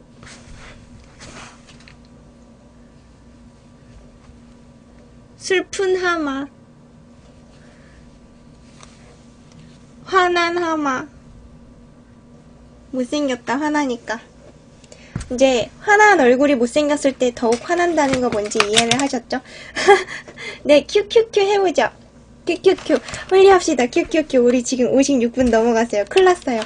슬픈 하마. 화난 하마. 못생겼다, 화나니까. 이제 화난 얼굴이 못생겼을 때 더욱 화난다는 거 뭔지 이해를 하셨죠? 네, 큐큐큐 해보죠. 큐큐큐. 빨리 합시다. 큐큐큐. 우리 지금 56분 넘어갔어요. 큰일 났어요.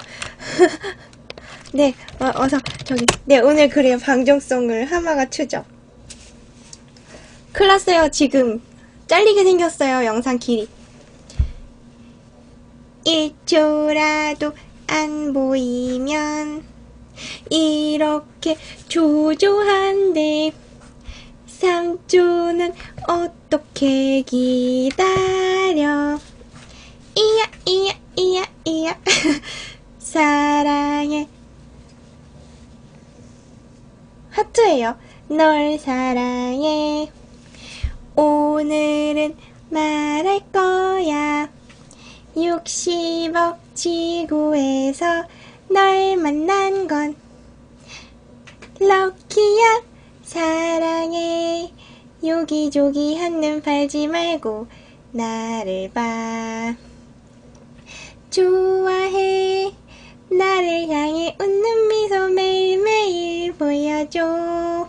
네, 어서, 저기. 네, 오늘 그래요. 방종송을 하마가 추죠. 큰일 났어요. 지금. 잘리게 생겼어요. 영상 길이. 1초라도 안 보이면 이렇게 조조한데 3초는 어떻게 기다려. 이야 이야 이야 이야. 사랑해. 하트예요. 널 사랑해. 오늘은 말할 거야. 60억 지구에서 널 만난 건 럭키야. 사랑해. 요기조기 한눈 팔지 말고 나를 봐. 좋아해. 나를 향해 웃는 미소 매일매일 보여줘.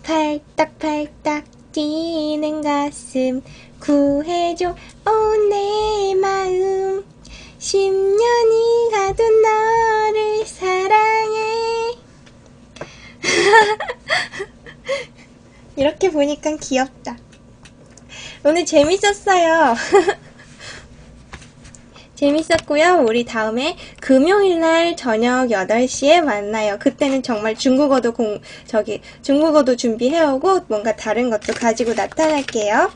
팔딱팔딱 뛰는 가슴 구해줘. 오, 내 마음 10년이 가도 너를 사랑해. 이렇게 보니까 귀엽다. 오늘 재밌었어요. 재밌었고요. 우리 다음에 금요일날 저녁 8시에 만나요. 그때는 정말 중국어도 중국어도 준비해오고 뭔가 다른 것도 가지고 나타날게요.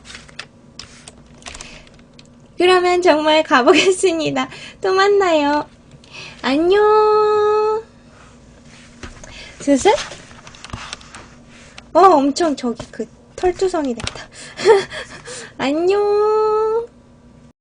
그러면 정말 가보겠습니다. 또 만나요. 안녕. 슬슬? 엄청 저기 그 털투성이 됐다. 안녕.